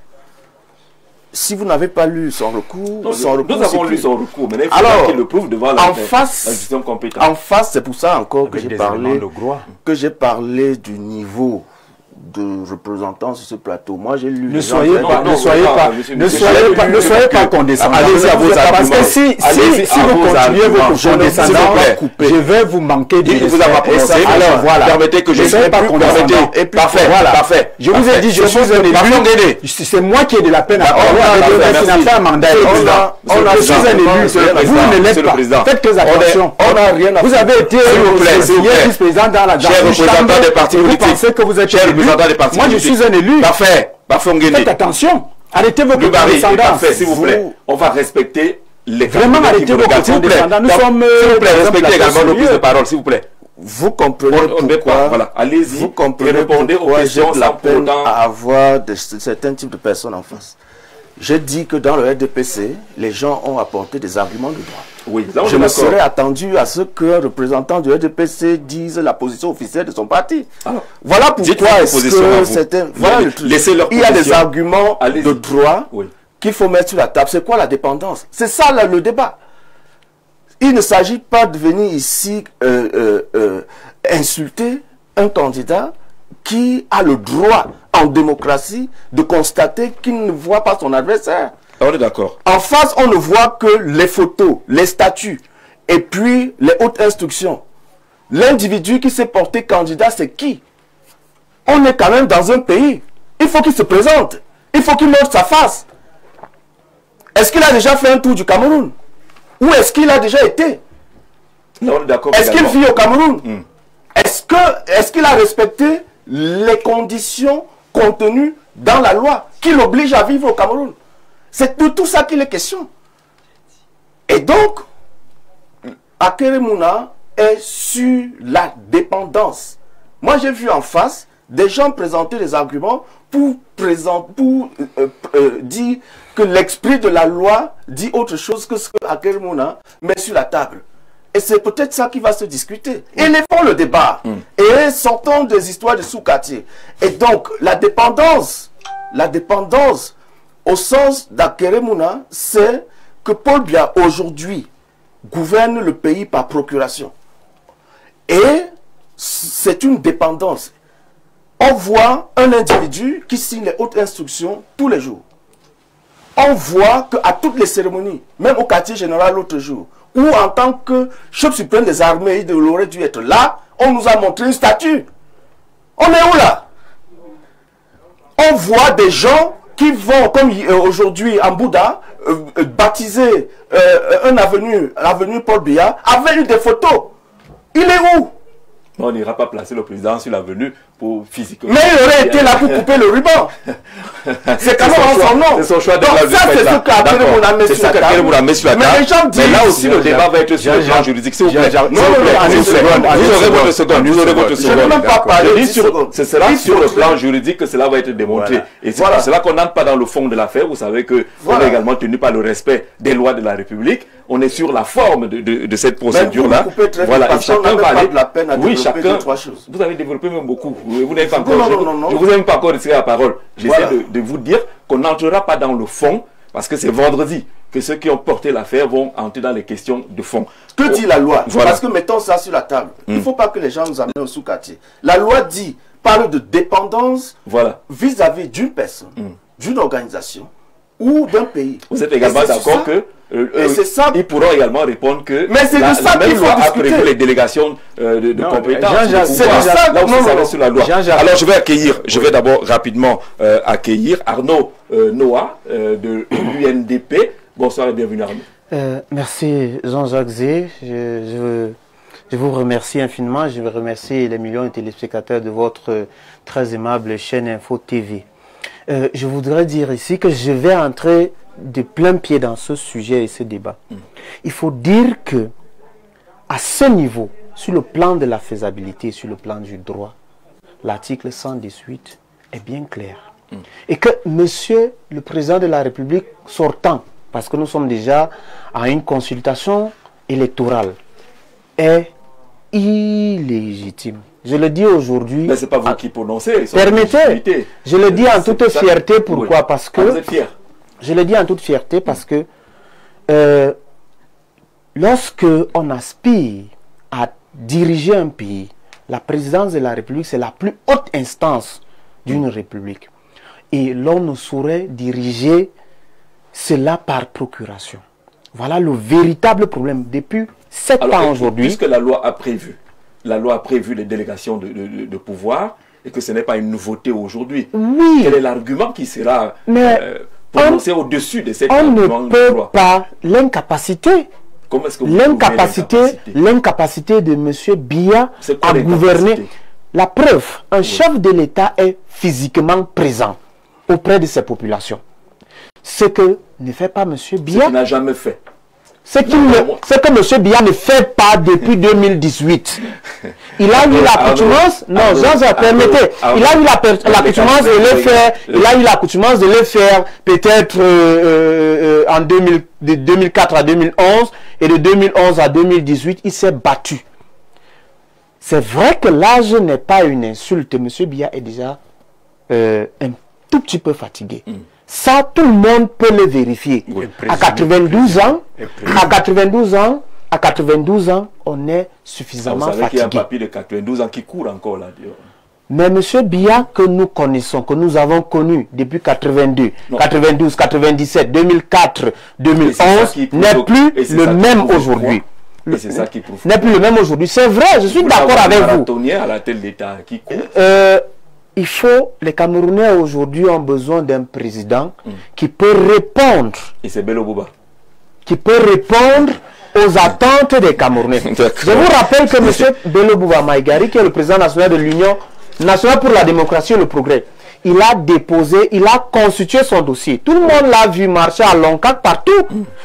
Si vous n'avez pas lu son recours, nous avons lu son recours, mais il faut qu'il le prouve devant la justice compétente. En face, c'est pour ça encore que j'ai parlé du niveau de représentants sur ce plateau. Moi, j'ai lu... Ne soyez pas condescendant. Allez-y à vos arguments. Parce que si vous continuez votre condescendance, je vais vous manquer de respect. Il vous a pas prononcé. Alors voilà. Permettez que je ne sois pas condescendant. Parfait. Parfait. Je vous ai dit, je suis un élu. C'est moi qui ai de la peine à parler avec qui n'a pas un mandat. Je suis un élu. Vous ne l'êtes pas. Faites que attention. On n'a rien à faire. Vous avez été vice-président dans la chers représentants des partis politiques. Vous pensez que vous êtes élu. Moi, je suis un élu. Parfait. Faites attention. Arrêtez vos condescendants. Parfait, s'il vous plaît. On va respecter les vraiment arrêtez vos condescendants. Nous sommes... S'il vous plaît, respectez également nos prises de parole, s'il vous plaît. Vous comprenez pourquoi, voilà, allez-y, vous comprenez répondez aux questions sans peine à avoir certains types de personnes en face. J'ai dit que dans le RDPC, les gens ont apporté des arguments de droit. Oui, je me serais attendu à ce qu'un représentant du RDPC dise la position officielle de son parti. Alors, voilà pourquoi est-ce que certains... Voilà le truc. Il y a des arguments de droit qu'il faut mettre sur la table. C'est quoi la dépendance? C'est ça le débat. Il ne s'agit pas de venir ici insulter un candidat qui a le droit en démocratie de constater qu'il ne voit pas son adversaire. On est d'accord. En face, on ne voit que les photos, les statuts et puis les hautes instructions. L'individu qui s'est porté candidat, c'est qui? On est quand même dans un pays. Il faut qu'il se présente. Il faut qu'il montre sa face. Est-ce qu'il a déjà fait un tour du Cameroun? Où est-ce qu'il a déjà été? Est-ce qu'il vit au Cameroun? Est-ce qu'il a respecté les conditions contenues dans la loi qui l'oblige à vivre au Cameroun? C'est de tout ça qu'il est question. Et donc, Akeremouna est sur la dépendance. Moi, j'ai vu en face des gens présenter des arguments pour dire que l'esprit de la loi dit autre chose que ce que Akeremouna met sur la table. Et c'est peut-être ça qui va se discuter. Élevons le débat. Et sortons des histoires de sous-quartier. Et donc, la dépendance au sens d'Akeremouna, c'est que Paul Biya, aujourd'hui, gouverne le pays par procuration. Et c'est une dépendance. On voit un individu qui signe les hautes instructions tous les jours. On voit qu'à toutes les cérémonies, même au quartier général l'autre jour, où en tant que chef suprême des armées, il aurait dû être là, on nous a montré une statue. On est où là? On voit des gens qui vont, comme aujourd'hui en Bouddha, baptiser l'avenue Paul Biya, avec eu des photos. Il est où? On n'ira pas placer le président sur l'avenue pour physiquement. Mais il aurait été là pour couper le ruban. C'est quand même son nom. C'est son choix de donc ça, c'est ce qu'Akeremouna met sur la table. Mais les gens disent... Mais là aussi, le débat va être sur le plan juridique. S'il vous plaît. Non, vous aurez votre seconde. Vous aurez votre seconde. Je ne vais même pas parler. Ce sera sur le plan juridique que cela va être démontré. Et c'est pour cela qu'on n'entre pas dans le fond de l'affaire. Vous savez qu'on est également tenu par le respect des lois de la République. On est sur la forme de cette procédure-là. Voilà, et chacun va aller... Oui, chacun... Vous avez développé même beaucoup. Vous n'avez pas encore... Je vous ai même pas encore retiré la parole. J'essaie de vous dire qu'on n'entrera pas dans le fond, parce que c'est vendredi que ceux qui ont porté l'affaire vont entrer dans les questions de fond. Que dit la loi? Parce que mettons ça sur la table. Il ne faut pas que les gens nous amènent au sous-quartier. La loi parle de dépendance vis-à-vis d'une personne, d'une organisation ou d'un pays. Vous êtes également d'accord que ils pourront également répondre que mais c'est de ça qu'il faut a prévu les délégations de compétences. C'est de ça là où ça sur la loi. Alors je vais d'abord rapidement accueillir Arnaud Noah de l'UNDP. Bonsoir et bienvenue Arnaud. Merci Jean-Jacques Zé. Je vous remercie infiniment. Je veux remercier les millions de téléspectateurs de votre très aimable chaîne Info TV. Je voudrais dire ici que je vais entrer de plein pied dans ce sujet et ce débat. Il faut dire que à ce niveau, sur le plan de la faisabilité, sur le plan du droit, l'article 118 est bien clair. Et que monsieur le président de la République sortant, parce que nous sommes déjà à une consultation électorale, est illégitime. Je le dis aujourd'hui. Mais ce n'est pas vous qui prononcez. Permettez. Je le dis en toute fierté. Pourquoi? Parce que... vous êtes fier. Je le dis en toute fierté parce que lorsque on aspire à diriger un pays, la présidence de la République, c'est la plus haute instance d'une république. Et l'on ne saurait diriger cela par procuration. Voilà le véritable problème. Depuis 7 ans aujourd'hui... Puisque la loi a prévu les délégations de pouvoir et que ce n'est pas une nouveauté aujourd'hui, oui, quel est l'argument qui sera prononcé au-dessus de cet argument? On ne peut pas l'incapacité. Comment est-ce que vous l'incapacité de M. Biya à gouverner. La preuve, un chef de l'État est physiquement présent auprès de ses populations. Ce que ne fait pas M. Biya. Ce qu'il n'a jamais fait. Ce que M. Biya ne fait pas depuis 2018. Il a eu l'accoutumance, non, Jean, permettez, il a eu l'accoutumance de le faire, il a eu l'accoutumance de le faire peut-être en 2004 à 2011 et de 2011 à 2018, il s'est battu. C'est vrai que l'âge n'est pas une insulte. M. Biya est déjà un tout petit peu fatigué. Ça, tout le monde peut le vérifier. Oui, à 92 ans, on est suffisamment fatigué. Qu'il y a un papy de 92 ans qui court encore là. Mais M. Biya, que nous connaissons, que nous avons connu depuis 82, 92, 97, 2004, 2011, n'est plus le même aujourd'hui. C'est ça qui prouve. N'est plus le même aujourd'hui. C'est vrai, je suis d'accord avec vous. À la tête d'État qui court. Les Camerounais aujourd'hui ont besoin d'un président qui peut répondre. Et c'est Bello Bouba. Qui peut répondre aux attentes des Camerounais. Je vous rappelle que M. Bello Bouba Maïgari, qui est le président national de l'Union nationale pour la démocratie et le progrès, il a déposé, il a constitué son dossier. Tout le monde l'a vu marcher à Loncac partout.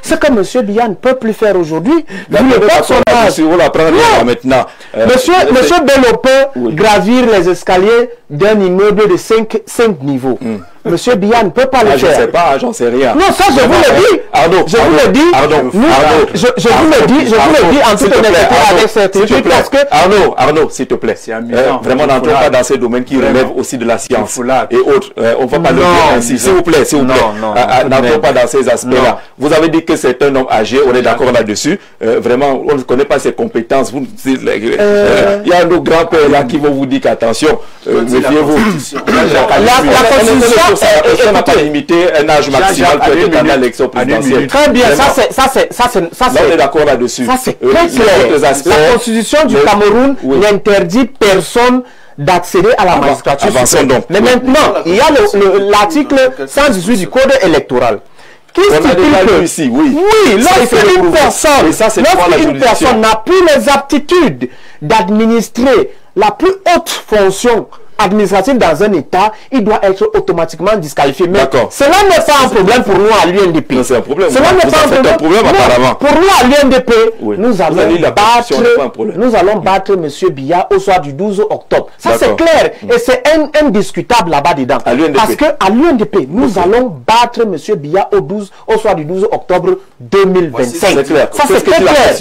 Ce que M. Biya ne peut plus faire aujourd'hui. Monsieur Bello peut gravir les escaliers d'un immeuble de 5 niveaux. M. Biya ne peut pas le faire. Je ne sais pas, j'en sais rien. Non, ça je vous le dis. Je vous le dis. Je vous le dis en toute honnêteté avec certitude parce que... Arnaud, s'il te plaît. Vraiment, n'entrons pas dans ces domaines qui relèvent aussi de la science et autres. On ne va pas le dire ainsi. S'il vous plaît, n'entrons pas dans ces aspects-là. Vous avez dit que c'est un homme âgé, on est d'accord là-dessus. Vraiment, on ne connaît pas ses compétences. Il y a nos grands-pères là qui vont vous dire qu'attention, méfiez-vous. La Constitution n'a pas limité un âge maximal pour être candidat à l'élection présidentielle. Très bien, ça c'est on est d'accord là-dessus. Ça c'est très clair. La Constitution du Cameroun n'interdit personne d'accéder à la magistrature. Mais maintenant, il y a l'article 118 du Code électoral qui stipule que lorsqu'une personne n'a plus les aptitudes d'administrer la plus haute fonction administrative dans un État, il doit être automatiquement disqualifié. Mais cela n'est pas un problème pour nous à l'UNDP. C'est un problème. Cela n'est pas un problème apparemment. Pour nous à l'UNDP, nous allons battre M. Biya au soir du 12 octobre. Ça c'est clair et c'est indiscutable là-bas dedans. Parce qu'à l'UNDP, nous allons battre M. Biya au soir du 12 octobre 2025. C'est clair. Ça c'est très clair.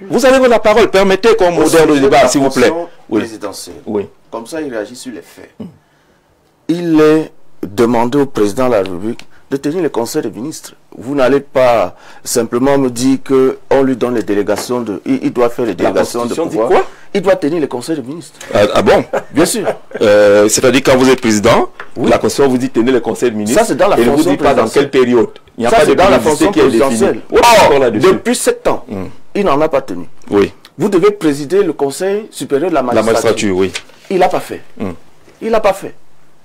Vous avez la parole. Permettez qu'on modère le débat. S'il vous plaît. Oui. Comme ça, il réagit sur les faits. Il est demandé au président de la République de tenir le conseil des ministres. Vous n'allez pas simplement me dire qu'on lui donne les délégations de... Il doit faire les délégations de pouvoir. Quoi? Il doit tenir le conseil des ministres. Ah bon? Bien sûr. C'est-à-dire quand vous êtes président, la Constitution vous dit tenir le conseil des ministres. Ça, c'est dans la fonction et ne vous dit pas dans quelle période. Il n'y a ça, pas de dans la fonction qui est définie. Depuis 7 ans, il n'en a pas tenu. Oui. Vous devez présider le Conseil supérieur de la magistrature. La magistrature, oui. Il n'a pas fait. Il n'a pas fait.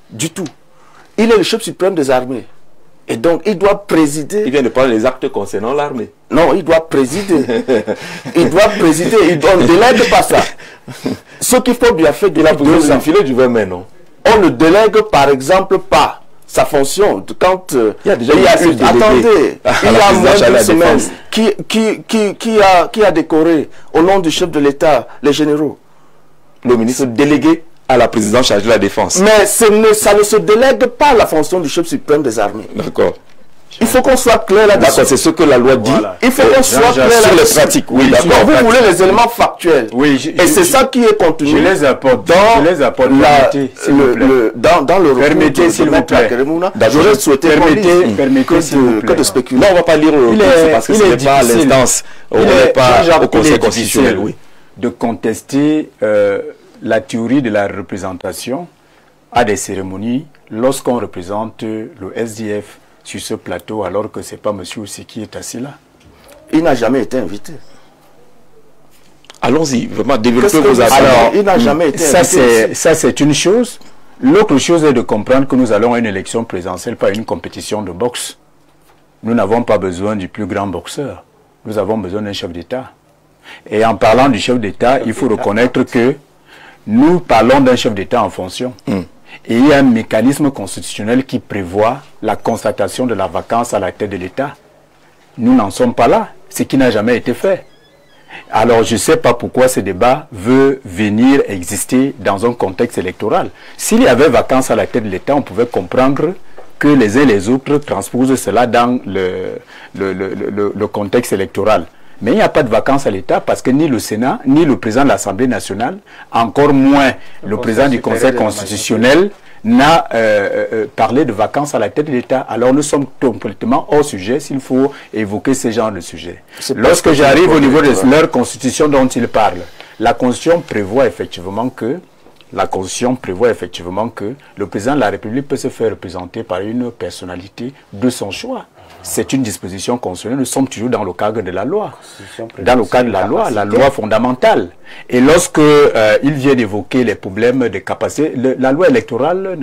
Du tout. Il est le chef suprême des armées. Et donc, il doit présider... Il vient de prendre les actes concernant l'armée. Non, il doit présider. Il doit présider. On ne délègue pas ça. Ce qu'il faut bien faire... Il a posé le filet du 20 mai, non? On ne délègue, par exemple, pas sa fonction. Quand il y a déjà attendez, il y a moins de semaines qui a décoré au nom du chef de l'État les généraux. Le ministre délégué à la présidence chargée de la défense. Mais ça ne se délègue pas la fonction du chef suprême des armées. D'accord. Il faut qu'on soit clair là-dessus. D'accord, c'est ce que la loi dit. Voilà. Il faut qu'on soit clair sur les pratiques. Oui, d'accord. Vous voulez les éléments factuels. Oui, et c'est ça qui est contenu. Je les apporte. Dans le permettez, s'il vous plaît. J'aurais souhaité que de spéculer. Non, on ne va pas lire le texte parce que ce n'est pas l'instance. On n'est pas au Conseil constitutionnel. De contester la théorie de la représentation a des cérémonies lorsqu'on représente le SDF sur ce plateau alors que ce n'est pas M. Osei qui est assis là. Il n'a jamais été invité. Allons-y, vraiment, développez vos arguments. Alors, il n'a jamais été invité. Ça, c'est une chose. L'autre chose est de comprendre que nous allons à une élection présidentielle, pas à une compétition de boxe. Nous n'avons pas besoin du plus grand boxeur. Nous avons besoin d'un chef d'État. Et en parlant du chef d'État, il faut reconnaître que nous parlons d'un chef d'État en fonction. Et il y a un mécanisme constitutionnel qui prévoit la constatation de la vacance à la tête de l'État. Nous n'en sommes pas là, ce qui n'a jamais été fait. Alors je ne sais pas pourquoi ce débat veut venir exister dans un contexte électoral. S'il y avait vacance à la tête de l'État, on pouvait comprendre que les uns et les autres transposent cela dans le contexte électoral. Mais il n'y a pas de vacances à l'État parce que ni le Sénat, ni le président de l'Assemblée nationale, encore moins le président du Conseil constitutionnel, n'a parlé de vacances à la tête de l'État. Alors nous sommes complètement hors sujet s'il faut évoquer ce genre de sujet. Lorsque j'arrive au niveau de leur constitution dont ils parlent, la constitution prévoit effectivement que le président de la République peut se faire représenter par une personnalité de son choix. C'est une disposition constitutionnelle. Nous sommes toujours dans le cadre de la loi. Dans le cadre de la loi fondamentale. Et lorsque il vient d'évoquer les problèmes de capacité, la loi électorale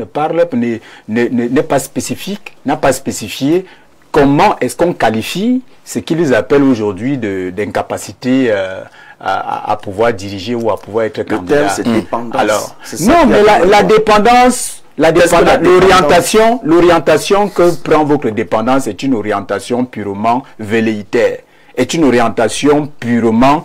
n'est pas spécifique, n'a pas spécifié comment est-ce qu'on qualifie ce qu'ils appellent aujourd'hui d'incapacité à pouvoir diriger ou à pouvoir être candidat. Le terme, c'est dépendance. Alors, non, mais la dépendance... L'orientation que prend votre dépendance est une orientation purement velléitaire, est une orientation purement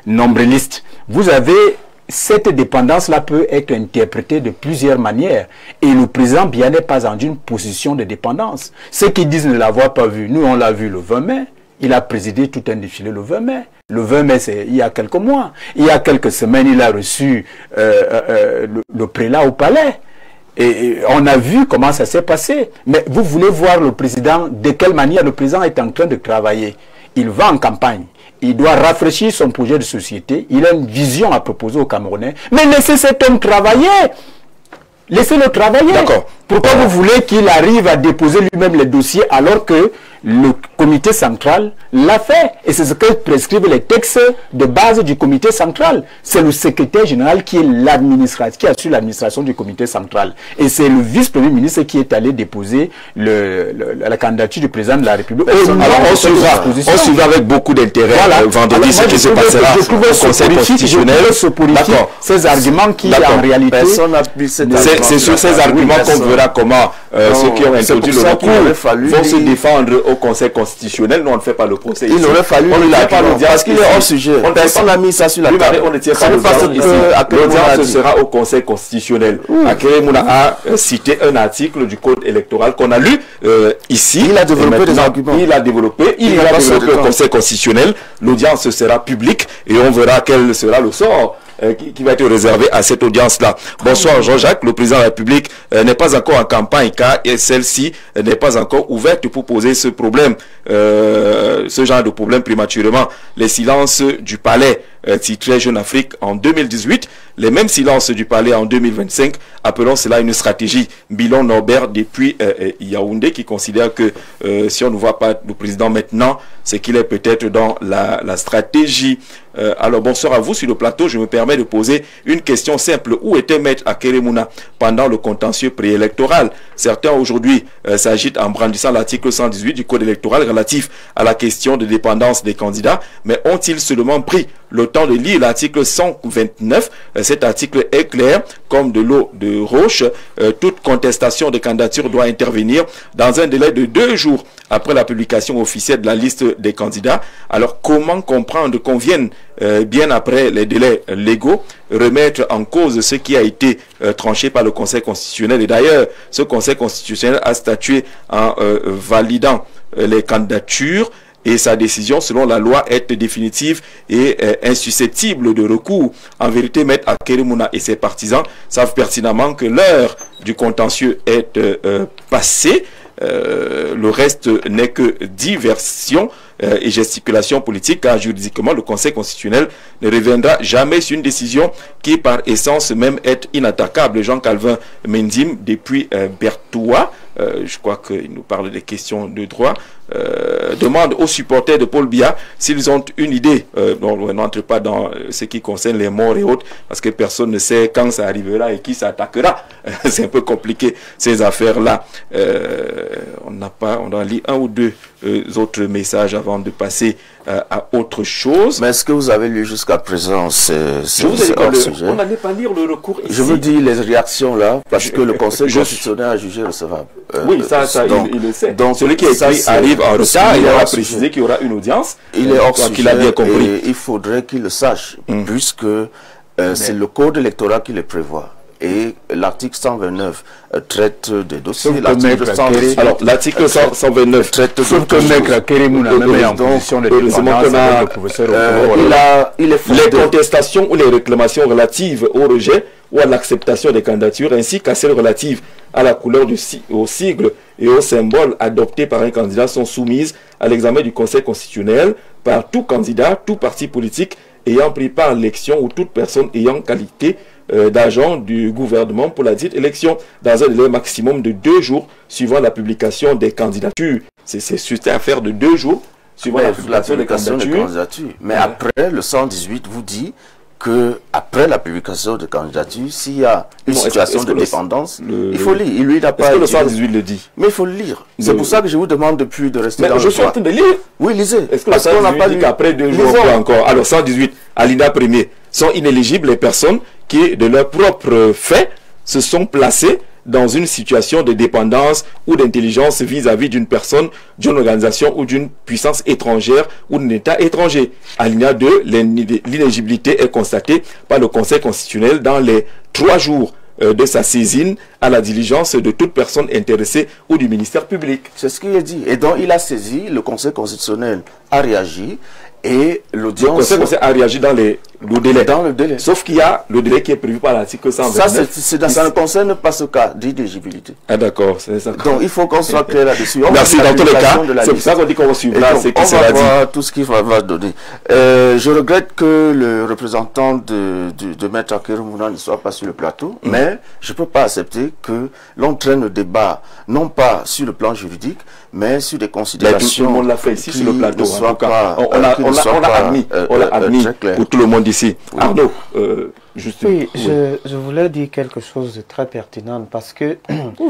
nombriliste. Vous avez cette dépendance-là peut être interprétée de plusieurs manières. Et le président Biya n'est pas en une position de dépendance. Ceux qui disent ne l'avoir pas vu, nous on l'a vu le 20 mai. Il a présidé tout un défilé le 20 mai. Le 20 mai, c'est il y a quelques mois. Il y a quelques semaines, il a reçu le prélat au palais. Et on a vu comment ça s'est passé. Mais vous voulez voir le président, de quelle manière le président est en train de travailler. Il va en campagne. Il doit rafraîchir son projet de société. Il a une vision à proposer aux Camerounais. Mais laissez cet homme travailler. Laissez-le travailler. D'accord. Pourquoi vous voulez qu'il arrive à déposer lui-même les dossiers alors que le comité central l'a fait? Et c'est ce que prescrivent les textes de base du comité central. C'est le secrétaire général qui est qui assure l'administration du comité central. Et c'est le vice-premier ministre qui est allé déposer la candidature du président de la République. Alors on suivra avec beaucoup d'intérêt vendredi ce qui se passera au Conseil constitutionnel. D'accord. Ces arguments qui en réalité... C'est sur ces arguments qu'on verra comment ceux qui ont introduit le recours vont se défendre au Conseil constitutionnel. Nous on ne fait pas le procès. Il aurait fallu parce qu'il est hors sujet. Personne n'a mis ça sur la table. On ne tient pas l'audience sera au Conseil constitutionnel. Akeremouna a cité un article du code électoral qu'on a lu ici. Il a développé des arguments. Il a développé le Conseil constitutionnel. L'audience sera publique et on verra quel sera le sort qui va être réservé à cette audience-là. Bonsoir Jean-Jacques, le président de la République n'est pas encore en campagne car celle-ci n'est pas encore ouverte pour poser ce problème, ce genre de problème prématurément. Les silences du palais titrait Jeune Afrique en 2018, les mêmes silences du palais en 2025, appelons cela une stratégie. Bilan Norbert depuis Yaoundé qui considère que si on ne voit pas le président maintenant, c'est qu'il est peut-être dans la stratégie. Alors bonsoir à vous sur le plateau, je me permets de poser une question simple. Où était Maître Akeremouna pendant le contentieux préélectoral? Certains aujourd'hui s'agitent en brandissant l'article 118 du code électoral relatif à la question de dépendance des candidats, mais ont-ils seulement pris le temps de lire l'article 129? Cet article est clair comme de l'eau de roche. Toute contestation de candidature doit intervenir dans un délai de 2 jours après la publication officielle de la liste des candidats. Alors comment comprendre qu'on vienne bien après les délais légaux remettre en cause ce qui a été tranché par le Conseil constitutionnel? Et d'ailleurs, ce Conseil constitutionnel a statué en validant les candidatures et sa décision, selon la loi, est définitive et insusceptible de recours. En vérité, Maître Akeremouna et ses partisans savent pertinemment que l'heure du contentieux est passée. Le reste n'est que diversion. et gesticulations politiques, car juridiquement, le Conseil constitutionnel ne reviendra jamais sur une décision qui, par essence même, est inattaquable. Jean-Calvin Mendim, depuis Bertoua, je crois qu'il nous parle des questions de droit, demande aux supporters de Paul Biya s'ils ont une idée. On n'entre pas dans ce qui concerne les morts et autres, parce que personne ne sait quand ça arrivera et qui s'attaquera. C'est un peu compliqué, ces affaires-là. On doit lire un ou deux autres messages avant de passer à autre chose. Mais est-ce que vous avez lu jusqu'à présent Je vous ai dit on n'allait pas lire le recours ici. Je vous dis les réactions là, parce que le Conseil constitutionnel a jugé recevable. Oui, il le sait. Donc celui qui écrit arrive en retard, il aura précisé qu'il y aura une audience. Il est hors sujet, qu'il a bien compris. Et il faudrait qu'il le sache, puisque c'est le code électoral qui le prévoit. Et l'article 129 traite des dossiers. L'article 129 traite les contestations ou les réclamations relatives au rejet ou à l'acceptation des candidatures, ainsi qu'à celles relatives à la couleur au sigle et au symbole adopté par un candidat sont soumises à l'examen du Conseil constitutionnel par tout candidat, tout parti politique ayant pris part à l'élection ou toute personne ayant qualité d'agent du gouvernement pour la dite élection dans un délai maximum de 2 jours suivant la publication des candidatures. C'est une affaire de 2 jours suivant la publication des candidatures. Mais après, le 118 vous dit que après la publication de candidature, s'il y a une situation de dépendance, il faut lire. Il lui n'a pas. Est-ce que le 118 le dit? Mais il faut le lire. C'est pour ça que je vous demande depuis de rester dans le je suis en train de lire. Oui, lisez. Est-ce que le 118 dit qu'après 2 jours encore? Alors 118, alinéa premier, sont inéligibles les personnes qui, de leur propre fait, se sont placées dans une situation de dépendance ou d'intelligence vis-à-vis d'une personne, d'une organisation ou d'une puissance étrangère ou d'un État étranger. Alinéa 2, l'inéligibilité est constatée par le Conseil constitutionnel dans les 3 jours de sa saisine à la diligence de toute personne intéressée ou du ministère public. C'est ce qu'il a dit. Et donc il a saisi, le Conseil constitutionnel a réagi. Et l'audience... Le Conseil a réagi dans le délai. Dans le délai. Sauf qu'il y a le délai qui est prévu par l'article 129. Ça ne concerne pas ce cas d'éligibilité. Ah d'accord, c'est ça. Donc il faut qu'on soit clair là-dessus. Merci, dans tous les cas, c'est pour ça qu'on dit qu'on suivra ce qui sera dit. On va voir tout ce qu'il va donner. Je regrette que le représentant de Maître Akeromouna ne soit pas sur le plateau, mais je ne peux pas accepter que l'on traîne le débat, non pas sur le plan juridique, mais sur des considérations... Tout le monde l'a fait ici sur le plateau. En tout cas, on l'a admis pour tout le monde ici. Oui. Arnaud, oui, je voulais dire quelque chose de très pertinent parce que...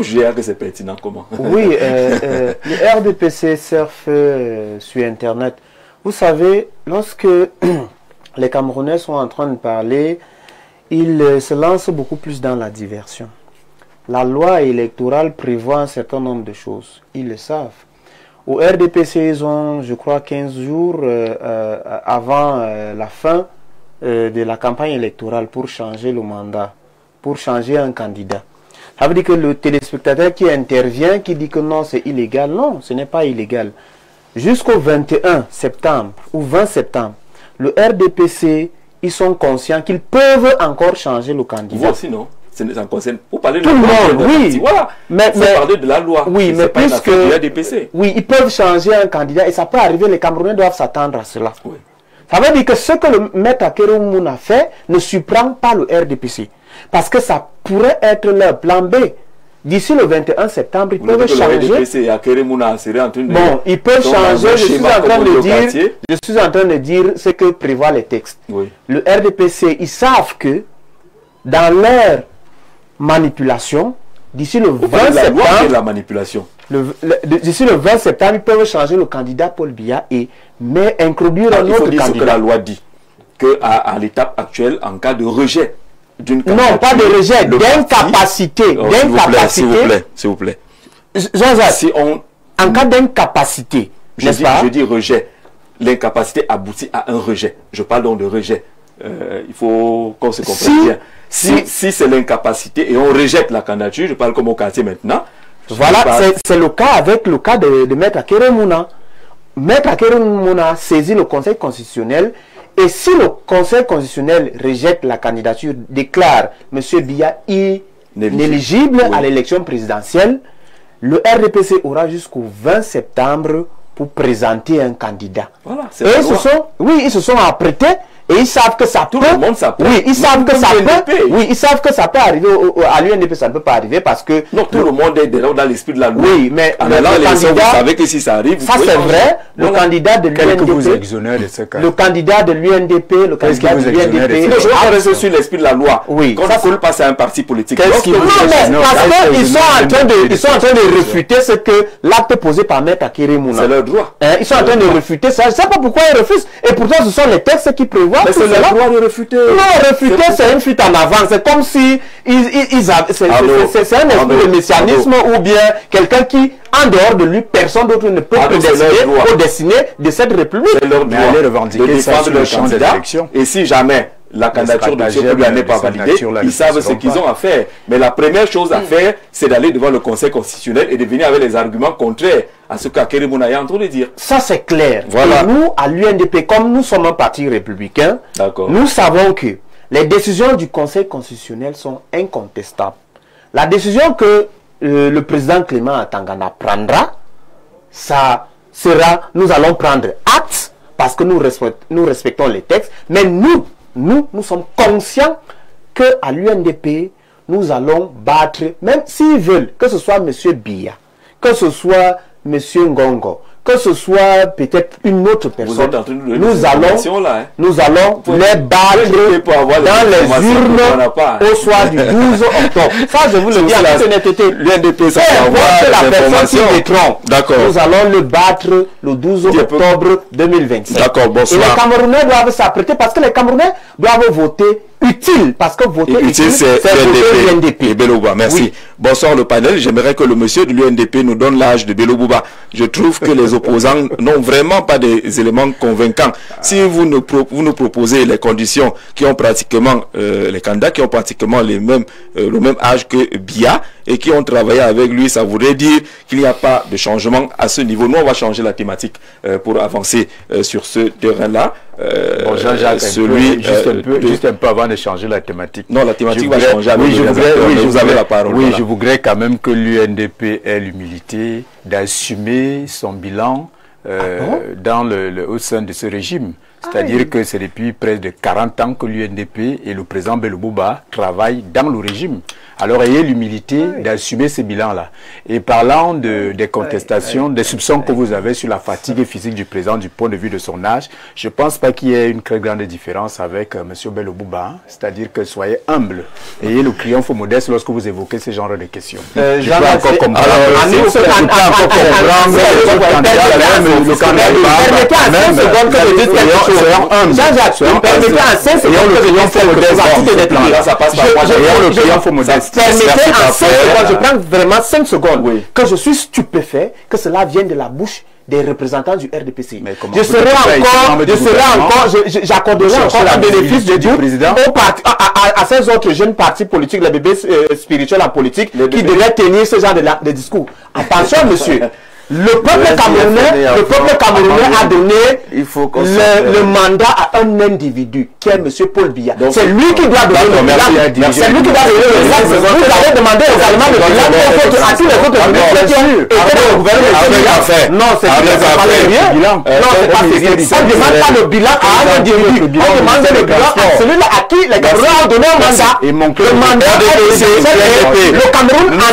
J'ai que c'est pertinent, comment? Oui, le RDPC surfe sur Internet. Vous savez, lorsque les Camerounais sont en train de parler, ils se lancent beaucoup plus dans la diversion. La loi électorale prévoit un certain nombre de choses. Ils le savent. Au RDPC, ils ont, je crois, 15 jours avant la fin de la campagne électorale pour changer le mandat, pour changer un candidat. Ça veut dire que le téléspectateur qui intervient, qui dit que non, c'est illégal, non, ce n'est pas illégal. Jusqu'au 21 septembre ou 20 septembre, le RDPC, ils sont conscients qu'ils peuvent encore changer le candidat. Voici, non? Ça concerne. Vous parlez de tout la loi, le monde, oui. Voilà. Mais parler de la loi. Oui, mais plus que oui, ils peuvent changer un candidat et ça peut arriver. Les Camerounais doivent s'attendre à cela. Oui. Ça veut dire que ce que le maître Akeromouna a fait ne surprend pas le RDPC, parce que ça pourrait être leur plan B. D'ici le 21 septembre, ils peuvent changer. Bon, ils peuvent changer. Je suis en train de dire ce que prévoient les textes. Oui. Le RDPC, ils savent que dans leur manipulation, d'ici le 20 septembre, la manipulation. D'ici le 20 septembre, ils peuvent changer le candidat Paul Biya et introduire un autre candidat. Ce que la loi dit, qu'à l'étape actuelle, en cas de rejet d'une candidature... Non, pas de rejet, d'incapacité. S'il vous plaît. Jean-Jacques, en cas d'incapacité, n'est-ce pas? Je dis rejet. L'incapacité aboutit à un rejet. Je parle donc de rejet. Il faut qu'on se comprenne bien. Si c'est l'incapacité et on rejette la candidature, je parle comme au quartier maintenant. Voilà, c'est le cas avec le cas de Maître Akeromouna. Maître Akeromouna saisit le Conseil constitutionnel et si le Conseil constitutionnel rejette la candidature, déclare M. Biya inéligible à l'élection présidentielle, le RDPC aura jusqu'au 20 septembre pour présenter un candidat. Voilà, et ils se sont apprêtés. Et ils savent que ça tout le monde s'apprête. Oui, ils savent que ça peut. Oui, ils savent que ça peut arriver à l'UNDP, ça ne peut pas arriver parce que non, tout le monde est dans l'esprit de la loi. Oui, mais en allant l'élection, vous savez que si ça arrive, ça c'est vrai. Le candidat de l'UNDP, vous exonère de ce cas. Le candidat de l'UNDP, le candidat de l'UNDP. Je vais rester sur l'esprit de la loi. Oui. Quand ça coule pas à un parti politique. Non, mais parce qu'ils sont en train de réfuter ce que l'acte posé par Maître Akere Mouna. C'est leur droit. Ils sont en train de réfuter ça. Je ne sais pas pourquoi ils refusent. Et pourtant, ce sont les textes qui prévoient. Mais c'est leur droit de refuter. Non, refuter, c'est une fuite en avant. C'est comme si c'est un esprit de messianisme ou bien quelqu'un qui, en dehors de lui, personne d'autre ne peut dessiner de cette république. C'est leur droit de défendre leur candidat. Et si jamais la candidature de M. Poulbia n'est pas validée, ils savent ce qu'ils ont à faire. Mais la première chose à faire, c'est d'aller devant le Conseil constitutionnel et de venir avec les arguments contraires à ce qu'Akere Mouna est en train de dire. Ça, c'est clair. Voilà. Et nous, à l'UNDP, comme nous sommes un parti républicain, nous savons que les décisions du Conseil constitutionnel sont incontestables. La décision que le président Clément Atangana prendra, ça sera, nous allons prendre acte parce que nous respectons les textes, mais nous sommes conscients qu'à l'UNDP, nous allons battre, même s'ils veulent, que ce soit M. Biya, que ce soit M. Ngongo, que ce soit peut-être une autre personne, nous allons les battre dans les urnes au soir du 12 octobre. Ça, je vous le dis à toute honnêteté. L'UNDP, ça c'est la personne qui détrompe. Nous allons le battre le 12 octobre 2025. D'accord, bonsoir. Et les Camerounais doivent s'apprêter parce que les Camerounais doivent voter utile, parce que voter utile, c'est voter l'UNDP. Et Belobouba, merci. Oui. Bonsoir le panel. J'aimerais que le monsieur de l'UNDP nous donne l'âge de Belobouba. Je trouve que les opposants n'ont vraiment pas des éléments convaincants. Si vous nous proposez les conditions qui ont pratiquement, les candidats qui ont pratiquement le même âge que Biya et qui ont travaillé avec lui, ça voudrait dire qu'il n'y a pas de changement à ce niveau. Nous, on va changer la thématique pour avancer sur ce terrain-là. Bon, Jean-Jacques, juste un peu avant de changer la thématique. Non, la thématique va changer. Vous avez la parole. Oui, voilà. Je voudrais quand même que l'UNDP ait l'humilité d'assumer son bilan au sein de ce régime. C'est-à-dire que c'est depuis près de 40 ans que l'UNDP et le président Belobouba travaillent dans le régime. Alors ayez l'humilité d'assumer ce bilan-là. Et parlant des contestations, des soupçons que vous avez sur la fatigue physique du président du point de vue de son âge, je ne pense pas qu'il y ait une très grande différence avec M. Belobouba. Hein. C'est-à-dire que soyez humble. Ayez le triomphe modeste lorsque vous évoquez ce genre de questions. Je peux encore comprendre. Le candidat permettez à 5 secondes que je dise quelque chose. Jean-Jacques, permettez à 5 secondes que je dise quelque chose. Ça passe par moi. Le triomphe modeste. Permettez en 5 secondes, je prends vraiment 5 secondes, que je suis stupéfait que cela vienne de la bouche des représentants du RDPC. J'accorderai encore un bénéfice de doute à ces autres jeunes partis politiques, les bébés spirituels en politique, qui devaient tenir ce genre de discours. Attention, monsieur. Le peuple camerounais a donné le mandat à un individu qui est M. Paul Biya. C'est lui qui doit donner le bilan. C'est lui qui doit donner le bilan. Vous allez demander également le bilan à tous les autres ministres qui ont été dans le gouvernement. Non, c'est pas sérieux. Non, c'est pas sérieux. On ne demande pas le bilan à un individu. On demande le bilan à celui-là à qui les Camerounais ont donné un mandat. Le mandat le Cameroun, dans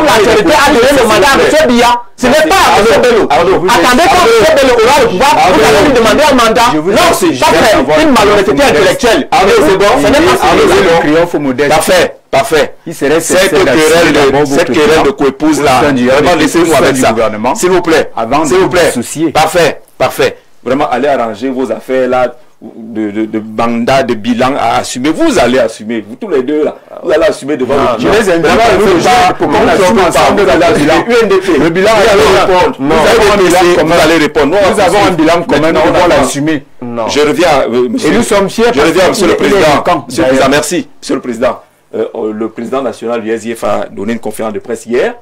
l'actualité, a donné le mandat à M. Biya. Ce n'est pas à M. Bello. Attendez quand M. Bello aura le pouvoir, vous allez lui demander un mandat. Non, c'est une malhonnêteté intellectuelle. Ce n'est pas le triomphe modeste. Parfait. Cette querelle de coépouse là, vraiment laissez-moi avec ça. S'il vous plaît. Parfait. Vraiment, allez arranger vos affaires là. De mandat, de bilan à assumer. Vous allez assumer, vous tous les deux là, vous allez assumer devant le bilan. Je les invite pour qu'on assume ensemble le bilan. Vous allez répondre. Nous avons un bilan commun, nous devons l'assumer. Je reviens, monsieur. Et nous sommes fiers. Je reviens, monsieur le président. Merci, monsieur le président. Le président national du SDF a donné une conférence de presse hier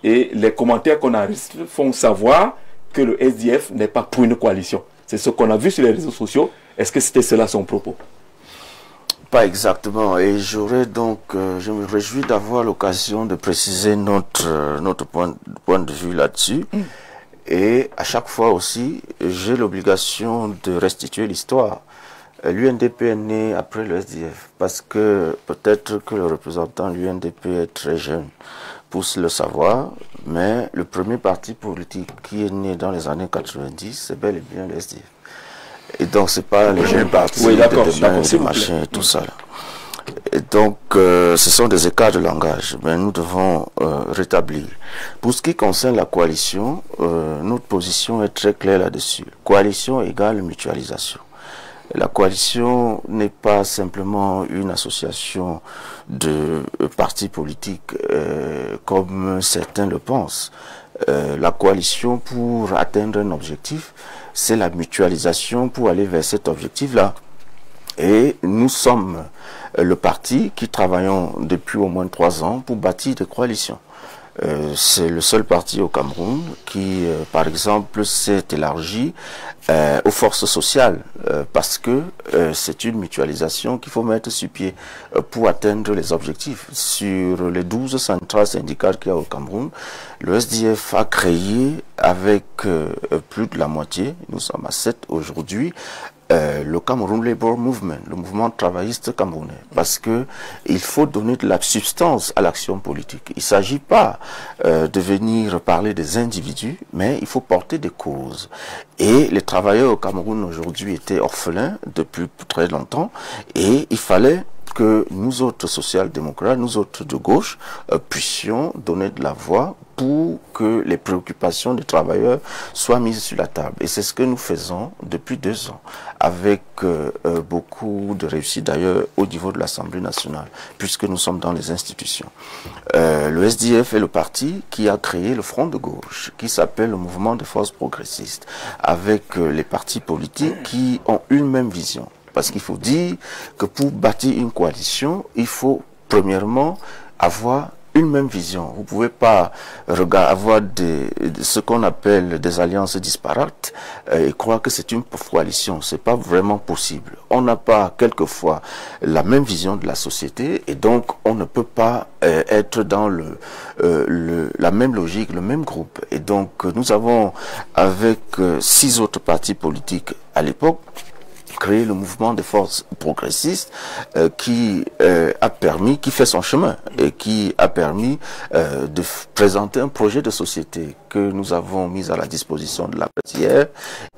et les commentaires qu'on a reçus font savoir que le SDF n'est pas pour une coalition. C'est ce qu'on a vu sur les réseaux sociaux. Est-ce que c'était cela son propos? Pas exactement. Et j'aurais donc, je me réjouis d'avoir l'occasion de préciser notre point de vue là-dessus. Et à chaque fois aussi, j'ai l'obligation de restituer l'histoire. L'UNDP est né après le SDF, parce que peut-être que le représentant de l'UNDP est très jeune pour le savoir, mais le premier parti politique qui est né dans les années 90, c'est bel et bien le SDF. Et donc, c'est pas les jeunes partis de demain, de machin et tout ça. Là. Et donc, ce sont des écarts de langage, mais nous devons rétablir. Pour ce qui concerne la coalition, notre position est très claire là-dessus. Coalition égale mutualisation. La coalition n'est pas simplement une association de partis politiques comme certains le pensent. La coalition, pour atteindre un objectif, c'est la mutualisation pour aller vers cet objectif-là. Et nous sommes le parti qui travaillons depuis au moins 3 ans pour bâtir des coalitions. C'est le seul parti au Cameroun qui, par exemple, s'est élargi aux forces sociales parce que c'est une mutualisation qu'il faut mettre sur pied pour atteindre les objectifs. Sur les 12 centrales syndicales qu'il y a au Cameroun, le SDF a créé avec plus de la moitié, nous sommes à 7 aujourd'hui, le Cameroun Labour Movement, le mouvement travailliste camerounais, parce que il faut donner de la substance à l'action politique. Il ne s'agit pas de venir parler des individus, mais il faut porter des causes. Et les travailleurs au Cameroun aujourd'hui étaient orphelins depuis très longtemps, et il fallait que nous autres social-démocrates, nous autres de gauche, puissions donner de la voix pour que les préoccupations des travailleurs soient mises sur la table. Et c'est ce que nous faisons depuis 2 ans, avec beaucoup de réussite d'ailleurs au niveau de l'Assemblée nationale, puisque nous sommes dans les institutions. Le SDF est le parti qui a créé le Front de gauche, qui s'appelle le Mouvement des forces progressistes, avec les partis politiques qui ont une même vision. Parce qu'il faut dire que pour bâtir une coalition, il faut premièrement avoir une même vision. Vous ne pouvez pas avoir ce qu'on appelle des alliances disparates et croire que c'est une coalition. Ce n'est pas vraiment possible. On n'a pas quelquefois la même vision de la société et donc on ne peut pas être dans la même logique, le même groupe. Et donc nous avons, avec 6 autres partis politiques à l'époque, créé le mouvement des forces progressistes qui fait son chemin et qui a permis de présenter un projet de société que nous avons mis à la disposition de la presse hier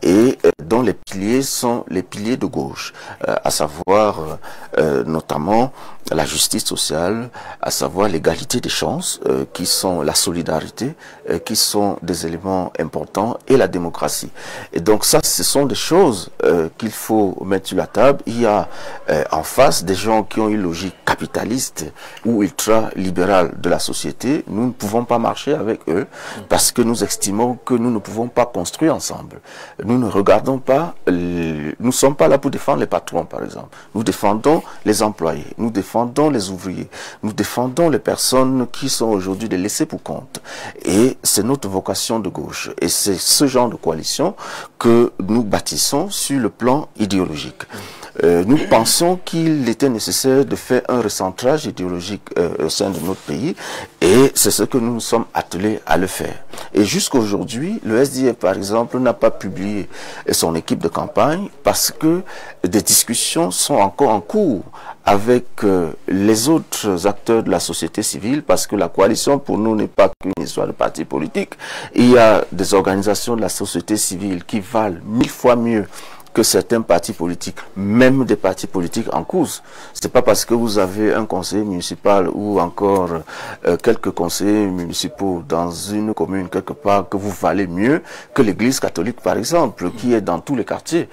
et dont les piliers sont les piliers de gauche, à savoir notamment la justice sociale, à savoir l'égalité des chances, qui sont la solidarité, qui sont des éléments importants, et la démocratie. Et donc ça, ce sont des choses qu'il faut mettre sur la table. Il y a en face des gens qui ont une logique capitaliste ou ultra-libérale de la société. Nous ne pouvons pas marcher avec eux parce que nous estimons que nous ne pouvons pas construire ensemble. Nous ne regardons pas, nous ne sommes pas là pour défendre les patrons, par exemple. Nous défendons les employés, nous défendons les ouvriers, nous défendons les personnes qui sont aujourd'hui des laissés pour compte. Et c'est notre vocation de gauche. Et c'est ce genre de coalition que nous bâtissons sur le plan idéologique. Nous pensons qu'il était nécessaire de faire un recentrage idéologique au sein de notre pays et c'est ce que nous nous sommes attelés à le faire. Et jusqu'à aujourd'hui, le SDF par exemple n'a pas publié son équipe de campagne parce que des discussions sont encore en cours avec les autres acteurs de la société civile, parce que la coalition pour nous n'est pas qu'une histoire de parti politique. Il y a des organisations de la société civile qui valent 1000 fois mieux que certains partis politiques, même des partis politiques en cause. C'est pas parce que vous avez un conseiller municipal ou encore quelques conseillers municipaux dans une commune quelque part que vous valez mieux que l'église catholique par exemple, qui est dans tous les quartiers,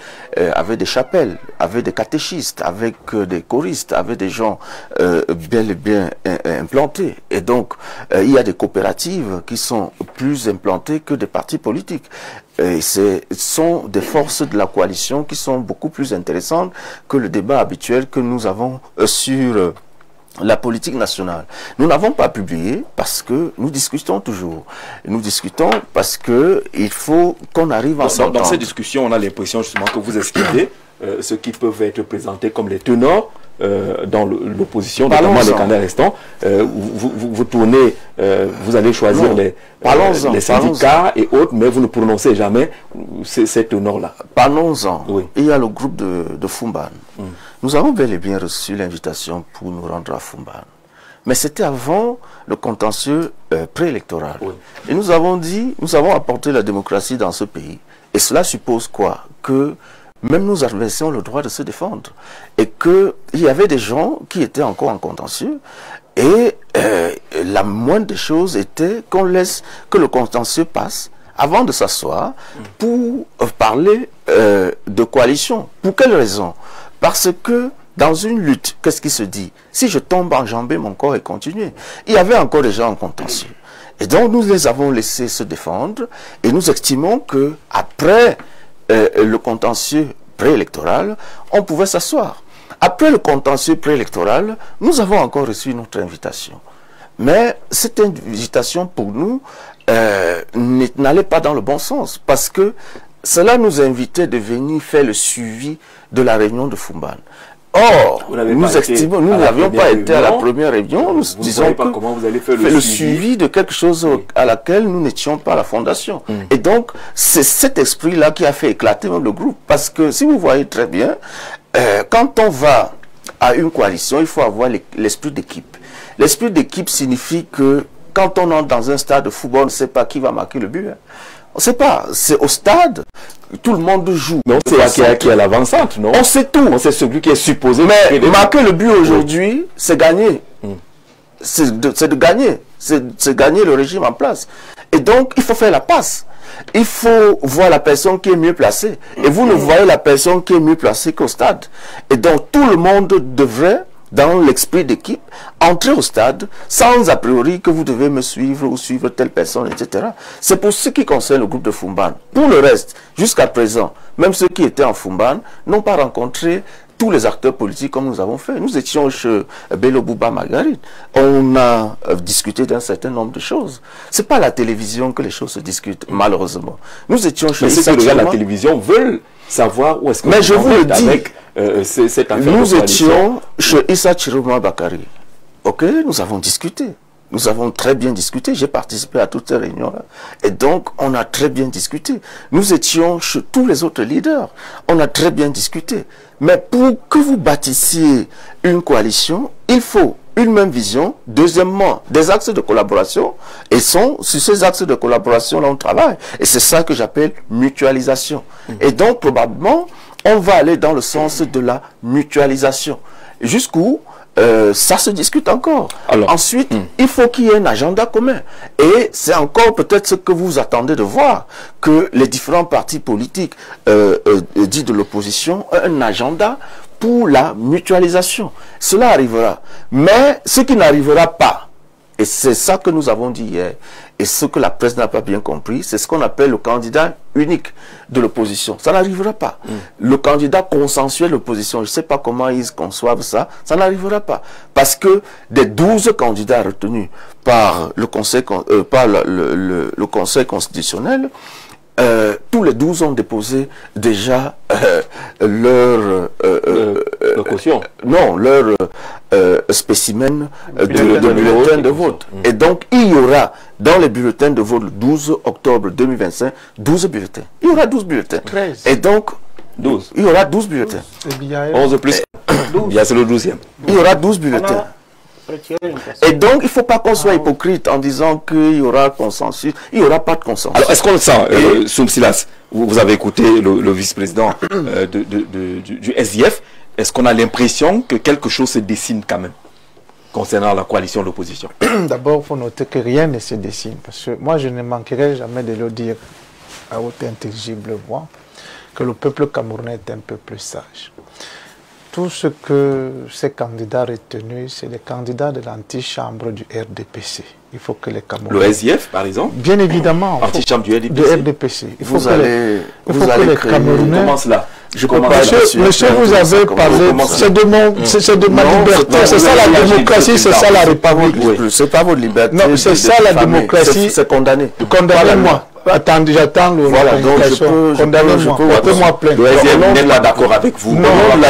avec des chapelles, avec des catéchistes, avec des choristes, avec des gens bel et bien implantés. Et donc, il y a des coopératives qui sont plus implantées que des partis politiques. Et ce sont des forces de la coalition qui sont beaucoup plus intéressantes que le débat habituel que nous avons sur la politique nationale. Nous n'avons pas publié parce que nous discutons toujours. Nous discutons parce que il faut qu'on arrive à s'entendre. Dans ces discussions, on a l'impression justement que vous esquivez ceux qui peuvent être présentés comme les tenors dans l'opposition, notamment les candidats restants. Vous tournez, vous allez choisir les syndicats et autres, mais vous ne prononcez jamais cet honneur-là. Parlons-en. Oui. Il y a le groupe de Fumban. Nous avons bel et bien reçu l'invitation pour nous rendre à Fumban. Mais c'était avant le contentieux préélectoral. Oui. Et nous avons dit, nous avons apporté la démocratie dans ce pays. Et cela suppose quoi? Que même nous avions le droit de se défendre. Et qu'il y avait des gens qui étaient encore en contentieux. Et la moindre des choses était qu'on laisse que le contentieux passe avant de s'asseoir pour parler de coalition. Pour quelle raison? Parce que dans une lutte, qu'est-ce qui se dit? Si je tombe enjamber mon corps et continuer. Il y avait encore des gens en contentieux. Et donc nous les avons laissés se défendre et nous estimons que après le contentieux préélectoral, on pouvait s'asseoir. Après le contentieux préélectoral, nous avons encore reçu notre invitation. Mais cette invitation pour nous n'allait pas dans le bon sens parce que cela nous invitait de venir faire le suivi de la réunion de Fumban. Or, nous estimons, nous n'avions pas été à la première réunion, nous disons que comment vous allez faire le suivi de quelque chose à laquelle nous n'étions pas à la fondation. Et donc, c'est cet esprit-là qui a fait éclater même le groupe. Parce que, si vous voyez très bien, quand on va à une coalition, il faut avoir l'esprit d'équipe. L'esprit d'équipe signifie que quand on entre dans un stade de football, on ne sait pas qui va marquer le but. On ne sait pas. C'est au stade, tout le monde joue. Mais on sait qui est l'avancante, non? On sait tout. On sait celui qui est supposé. Mais marquer le but aujourd'hui, c'est gagner. C'est de gagner. C'est gagner le régime en place. Et donc, il faut faire la passe. Il faut voir la personne qui est mieux placée. Et vous ne voyez la personne qui est mieux placée qu'au stade. Et donc, tout le monde devrait, dans l'esprit d'équipe, entrer au stade sans a priori que vous devez me suivre ou suivre telle personne, etc. C'est pour ce qui concerne le groupe de Fumban. Pour le reste, jusqu'à présent, même ceux qui étaient en Fumban n'ont pas rencontré tous les acteurs politiques comme nous avons fait. Nous étions chez Bello Bouba Marguerite. On a discuté d'un certain nombre de choses. C'est pas à la télévision que les choses se discutent, malheureusement. Nous étions chez Issa Chiroma. La télévision veulent savoir où est-ce que mais je vous le dis, avec cette affaire. Nous étions chez Issa Chiroma Bakari. Ok, nous avons discuté. Nous avons très bien discuté. J'ai participé à toutes ces réunions-là. Et donc, on a très bien discuté. Nous étions chez tous les autres leaders. On a très bien discuté. Mais pour que vous bâtissiez une coalition, il faut une même vision. Deuxièmement, des axes de collaboration. Et sur ces axes de collaboration, là, on travaille. Et c'est ça que j'appelle mutualisation. Et donc, probablement, on va aller dans le sens de la mutualisation. Jusqu'où ça se discute encore. Alors, ensuite, il faut qu'il y ait un agenda commun. Et c'est encore peut-être ce que vous attendez de voir, que les différents partis politiques dits de l'opposition ont un agenda pour la mutualisation. Cela arrivera. Mais ce qui n'arrivera pas, et c'est ça que nous avons dit hier, et ce que la presse n'a pas bien compris, c'est ce qu'on appelle le candidat unique de l'opposition. Ça n'arrivera pas. Le candidat consensuel de l'opposition, je ne sais pas comment ils conçoivent ça, ça n'arrivera pas. Parce que des 12 candidats retenus par le Conseil, le Conseil constitutionnel, tous les 12 ont déposé déjà leur caution. Non, leur spécimen de bulletin de vote. Et donc, il y aura dans les bulletins de vote le 12 octobre 2025, 12 bulletins. Il y aura 12 bulletins. 13. Et donc, 12. Il y aura 12 bulletins. 11 plus 12. C'est le 12e. Il y aura 12 bulletins. Et donc, il ne faut pas qu'on soit hypocrite en disant qu'il y aura consensus. Il n'y aura pas de consensus. Alors, est-ce qu'on le sent, Soum Silas, vous avez écouté le vice-président du SDF, est-ce qu'on a l'impression que quelque chose se dessine quand même concernant la coalition de l'opposition? D'abord, il faut noter que rien ne se dessine. Parce que moi, je ne manquerai jamais de le dire à haute intelligible voix que le peuple camerounais est un peuple sage. Tout ce que ces candidats retenus, c'est les candidats de l'antichambre du RDPC. Il faut que les Camerounais... Le SDF, par exemple? Bien évidemment. Antichambre du RDPC. De RDPC. Il faut vous allez créer... Camerounais... Comment cela? Monsieur, vous avez parlé, c'est de ma liberté, c'est ça la démocratie, c'est ça la République. C'est pas votre liberté. Non, c'est ça la démocratie. C'est condamné. Condamnez-moi. Attendez, j'attends le voilà, donc je peux moi plaindre. Le SDF n'est pas d'accord avec vous. Non, la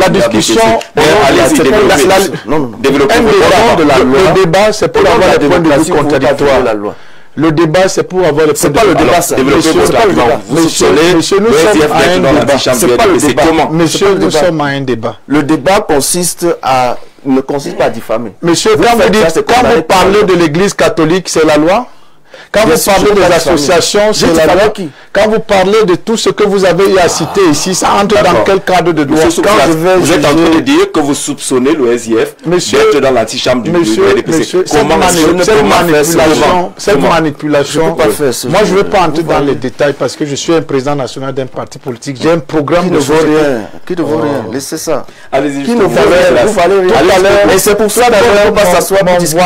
discussion, le débat, c'est pour avoir les points de vue contradictoires. Le débat, c'est pour avoir les points de vue. C'est pas le débat, ça. Monsieur, nous sommes à un débat. C'est pas le débat. Monsieur, nous sommes à un débat. Le débat ne consiste pas à diffamer. Monsieur, quand vous parlez de l'Église catholique, c'est la loi. Quand vous parlez des associations, c'est la loi. Quand vous parlez de tout ce que vous avez eu à citer ici, ça entre dans quel cadre de droit? Vous êtes en train de dire que vous soupçonnez le SIF d'être dans l'antichambre du RDPC. Cette manipulation, moi je ne vais pas entrer dans les détails parce que je suis un président national d'un parti politique. J'ai un programme de vote. Qui ne vaut rien? Laissez ça. Allez-y. Qui ne vaut rien? Et c'est pour ça qu'on ne peut pas s'asseoir pour discuter.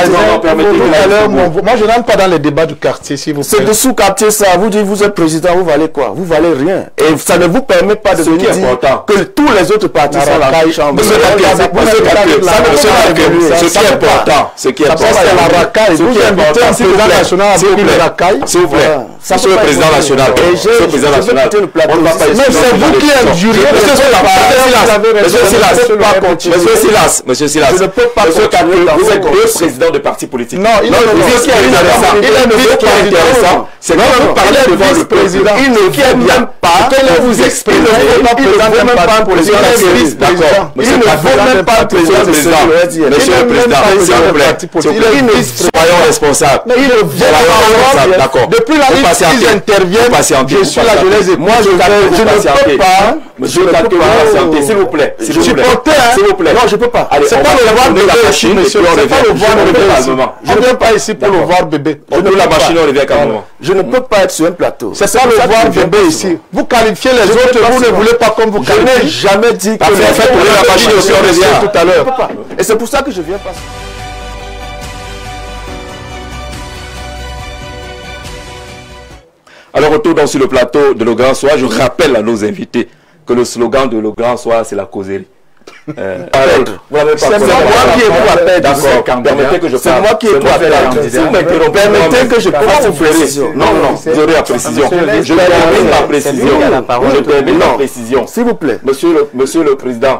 Moi je n'entre pas dans les débats du quartier, si vous plaît. C'est de sous-quartier ça. Vous dites, vous êtes président, vous valez quoi? Vous valez rien. Et ça ne vous permet pas de venir dire que tous les autres partis sont dans la chambre. Ce qui est important, ce qui est important, c'est la racaille. Vous invitez un président national à venir la racaille. S'il vous plaît. Monsieur le président national. Monsieur le président national. Mais c'est vous qui êtes juré. Monsieur Silas. Monsieur Silas. Je ne peux pas. Vous êtes deux présidents de partis politiques. Non, il est intéressant, c'est quand vous parlez devant le président. Il ne vient bien pas. Vous exprimez. Il ne veut même pas pour les d'accord. Il ne veut même pas Monsieur le président. Monsieur le président, s'il vous plaît. Soyons responsables. Mais il ne vient pas. D'accord. Depuis la liste qu'ils interviennent, je suis là, je les écoute. Moi, je ne peux pas. Monsieur le président, s'il vous plaît. S'il vous plaît. Non, je ne peux pas. C'est pas le voir bébé, monsieur. C'est pas le voir bébé. Je ne viens pas ici pour le voir bébé. On ouvre la machine, on revient calmement. Je ne peux pas être sur un plateau. C'est ça le voir bébé ici. Vous qualifiez les autres, vous ne voulez pas comme vous qualifiez. Je n'ai jamais dit que la machine aussi, on revient tout à l'heure. Et c'est pour ça que je viens pas. Alors, retour sur le plateau de Le Grand Soir, je rappelle à nos invités que le slogan de Le Grand Soir, c'est la causerie. C'est moi qui ai pour la paix. D'accord, permettez que je parle. C'est moi qui ai pour la paix. Si vous m'interrompez, permettez que je fasse une précision. Non, vous aurez la précision. Je termine ma précision. Je termine ma précision. S'il vous plaît. Monsieur le président,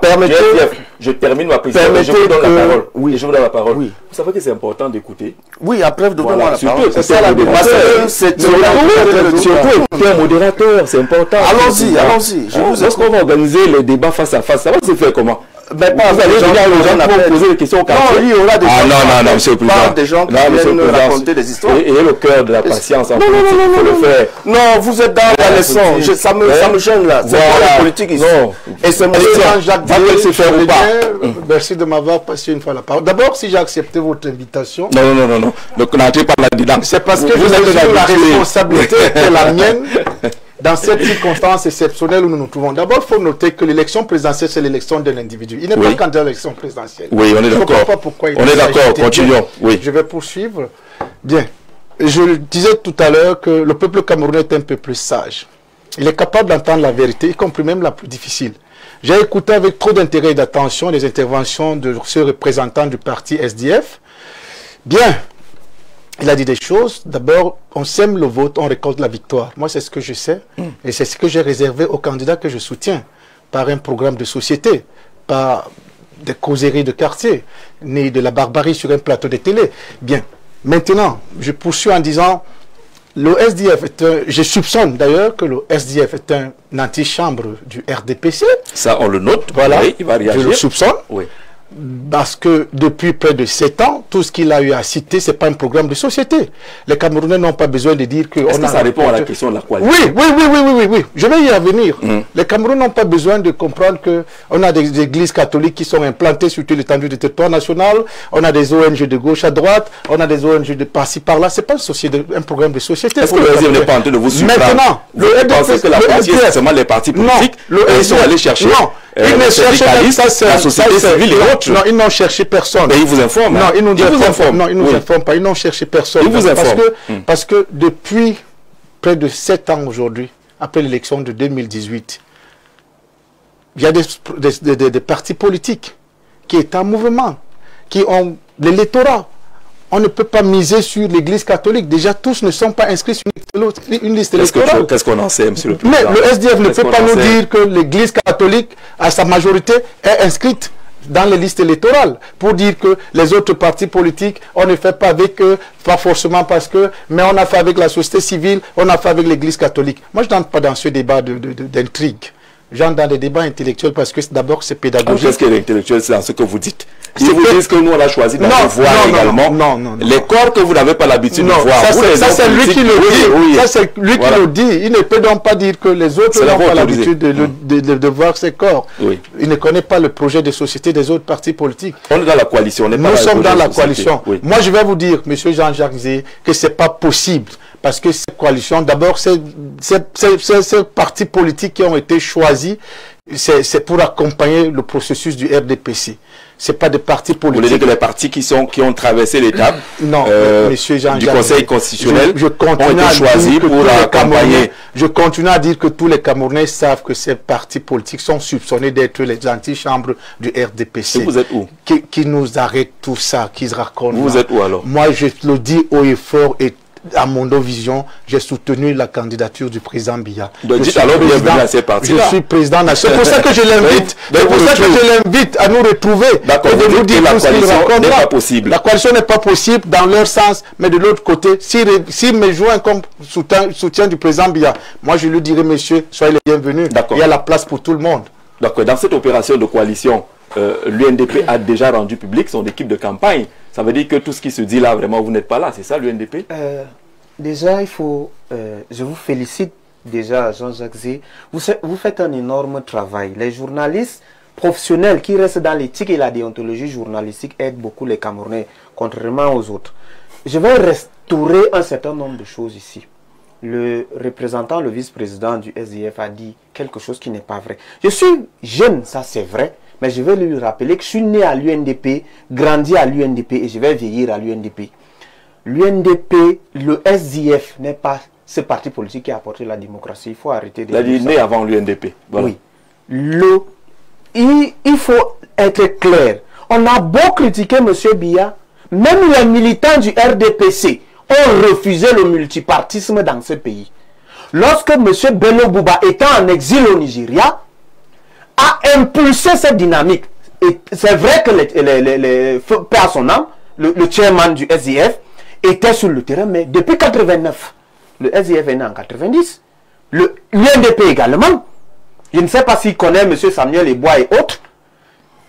je termine ma précision. Je vous donne la parole. Oui, je vous donne la parole. Vous savez que c'est important d'écouter. Oui, après, vous donnez la parole. C'est ça la démarche. Surtout écouter un modérateur, c'est important. Allons-y. Lorsqu'on va organiser le débat face à face, ça va se faire comment? Mais pas vous allez venir aux gens pour poser des questions au quartier. Non, il y aura des gens, non, monsieur le président. Des gens qui viennent raconter des histoires. Et le cœur de la patience en politique, il faut le faire. Non, vous êtes dans la leçon. Ça me gêne là. C'est pas la politique ici. Et c'est Jacques merci de m'avoir passé une fois la parole. D'abord, si j'ai accepté votre invitation. Non. Donc, n'entrez pas là-dedans. C'est parce que vous avez la responsabilité qui est la mienne. Dans cette circonstance exceptionnelle où nous nous trouvons, d'abord, il faut noter que l'élection présidentielle, c'est l'élection d'un individu. Il n'est pas candidat à l'élection présidentielle. Oui, on est d'accord. Je ne comprends pas pourquoi il on est d'accord, continuons. Oui. Je vais poursuivre. Bien. Je disais tout à l'heure que le peuple camerounais est un peu plus sage. Il est capable d'entendre la vérité, y compris même la plus difficile. J'ai écouté avec trop d'intérêt et d'attention les interventions de ce représentant du parti SDF. Bien. Il a dit des choses. D'abord, on sème le vote, on récolte la victoire. Moi, c'est ce que je sais. Et c'est ce que j'ai réservé aux candidats que je soutiens. Par un programme de société, par des causeries de quartier, ni de la barbarie sur un plateau de télé. Bien. Maintenant, je poursuis en disant, le SDF est un... Je soupçonne d'ailleurs que le SDF est un antichambre du RDPC. Ça, on le note. Voilà. Oui, il va réagir. Je le soupçonne. Oui. Parce que depuis près de 7 ans, tout ce qu'il a eu à citer, ce n'est pas un programme de société. Les Camerounais n'ont pas besoin de dire que... Est-ce que ça répond à la question de la qualité? Oui. Je vais y revenir. Les Camerounais n'ont pas besoin de comprendre qu'on a des églises catholiques qui sont implantées sur toute l'étendue du territoire national, on a des ONG de gauche à droite, on a des ONG de par-ci par-là. Ce n'est pas un programme de société. Est-ce que le RDP n'est pas en train de vous surprendre? Maintenant, vous pensez que la partie, c'est seulement les partis politiques? Ils sont allés chercher... Ils ne cherchent pas la société civile et autres. Non, ils n'ont cherché personne. Mais ils vous informent. Non, ils nous informent. Non, ils nous informent pas. Ils n'ont cherché personne. Ils vous informent. Parce que depuis près de 7 ans aujourd'hui, après l'élection de 2018, il y a des partis politiques qui sont en mouvement, qui ont l'électorat on ne peut pas miser sur l'Église catholique. Déjà, tous ne sont pas inscrits sur une liste électorale. Qu'est-ce qu'on en sait, monsieur le Président? Mais le SDF ne peut pas nous dire que l'Église catholique, à sa majorité, est inscrite dans les listes électorales, pour dire que les autres partis politiques, on ne fait pas avec eux, pas forcément parce que, mais on a fait avec la société civile, on a fait avec l'Église catholique. Moi, je n'entre pas dans ce débat d'intrigue. J'entre dans des débats intellectuels parce que d'abord, c'est pédagogique. Qu'est-ce qui est intellectuel, c'est dans ce que vous dites? Ils vous disent que nous, on a choisi de voir également les corps que vous n'avez pas l'habitude de voir. Ça, c'est lui qui le dit. Ça, c'est lui qui le dit. Il ne peut donc pas dire que les autres n'ont pas l'habitude de voir ces corps. Il ne connaît pas le projet de société des autres partis politiques. On est dans la coalition. Nous sommes dans la coalition. Moi, je vais vous dire, monsieur Jean-Jacques Zé, que ce n'est pas possible. Parce que ces coalitions, d'abord, ces partis politiques qui ont été choisis, c'est pour accompagner le processus du RDPC. Ce n'est pas des partis politiques. Vous voulez dire que les partis qui ont traversé l'étape du Conseil constitutionnel ont été choisis pour accompagner. Je continue à dire que tous les Camerounais savent que ces partis politiques sont soupçonnés d'être les antichambres du RDPC. Et vous êtes où? Qui nous arrêtent tout ça, qui se racontent. Vous êtes où alors? Moi, je le dis haut et fort et à Mondovision, j'ai soutenu la candidature du président Biya. Donc dites alors bienvenue à ces partis-là. Je suis président national. C'est pour ça que je l'invite. C'est pour ça que je l'invite à nous retrouver. D'accord. Et de nous dire la coalition n'est pas possible. La coalition n'est pas possible dans leur sens, mais de l'autre côté, s'il me joint comme soutien du président Biya, moi je lui dirai, monsieur, soyez les bienvenus. Il y a la place pour tout le monde. D'accord. Dans cette opération de coalition, l'UNDP a déjà rendu public son équipe de campagne. Ça veut dire que tout ce qui se dit là, vraiment, vous n'êtes pas là. C'est ça, l'UNDP? Déjà, il faut... je vous félicite déjà, Jean-Jacques Zé. Vous faites un énorme travail. Les journalistes professionnels qui restent dans l'éthique et la déontologie journalistique aident beaucoup les Camerounais, contrairement aux autres. Je vais restaurer un certain nombre de choses ici. Le représentant, le vice-président du SDF a dit quelque chose qui n'est pas vrai. Je suis jeune, ça c'est vrai. Mais je vais lui rappeler que je suis né à l'UNDP, grandi à l'UNDP et je vais vieillir à l'UNDP. L'UNDP, le SDF n'est pas ce parti politique qui a apporté la démocratie. Il faut arrêter de dire ça. Né avant l'UNDP. Voilà. Oui. Il faut être clair. On a beau critiquer M. Biya, même les militants du RDPC ont refusé le multipartisme dans ce pays. Lorsque M. Bello Bouba était en exil au Nigeria, a impulsé cette dynamique. Et c'est vrai que paix à son âme, le chairman du SDF était sur le terrain, mais depuis 89, le SDF est né en 90, l'UNDP également, je ne sais pas s'il connaît M. Samuel Ebois et autres,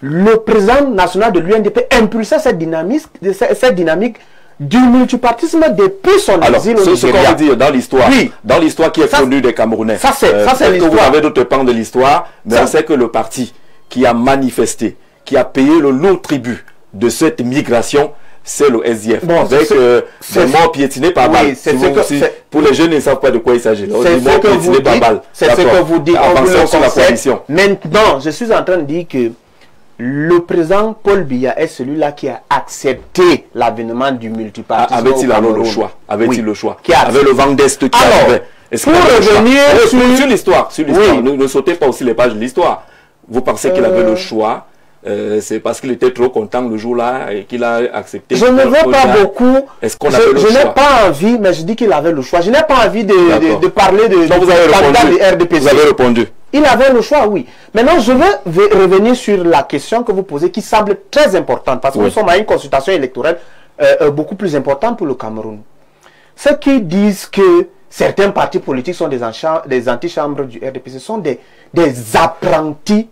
le président national de l'UNDP impulsait cette dynamique du multipartisme depuis son exil au Nigeria. Ce qu'on veut dire dans l'histoire, dans l'histoire qui est connue des Camerounais, ça c'est l'histoire. Vous avez d'autres pans de l'histoire, mais on sait que le parti qui a manifesté, qui a payé le lourd tribut de cette migration, c'est le SDF. Bon, avec des morts piétinés par balle. Pour les jeunes, ils ne savent pas de quoi il s'agit. C'est ce que vous dites. Avancons sur la coalition. Maintenant, je suis en train de dire que le président Paul Biya est celui-là qui a accepté l'avènement du multipartisme. Avait-il alors le choix? Avait-il le choix? Avec le vent d'Est qui arrivait. Pour revenir sur l'histoire, ne sautez pas aussi les pages de l'histoire. Vous pensez qu'il avait le choix? C'est parce qu'il était trop content le jour-là et qu'il a accepté. Je ne veux pas beaucoup. Est-ce qu'on avait le choix? Je n'ai pas envie, mais je dis qu'il avait le choix. Je n'ai pas envie de parler de candidat du RDPC. Vous avez répondu. Il avait le choix, oui. Maintenant, je veux revenir sur la question que vous posez, qui semble très importante, parce que nous sommes à une consultation électorale beaucoup plus importante pour le Cameroun. Ceux qui disent que certains partis politiques sont des antichambres du RDPC sont des apprentis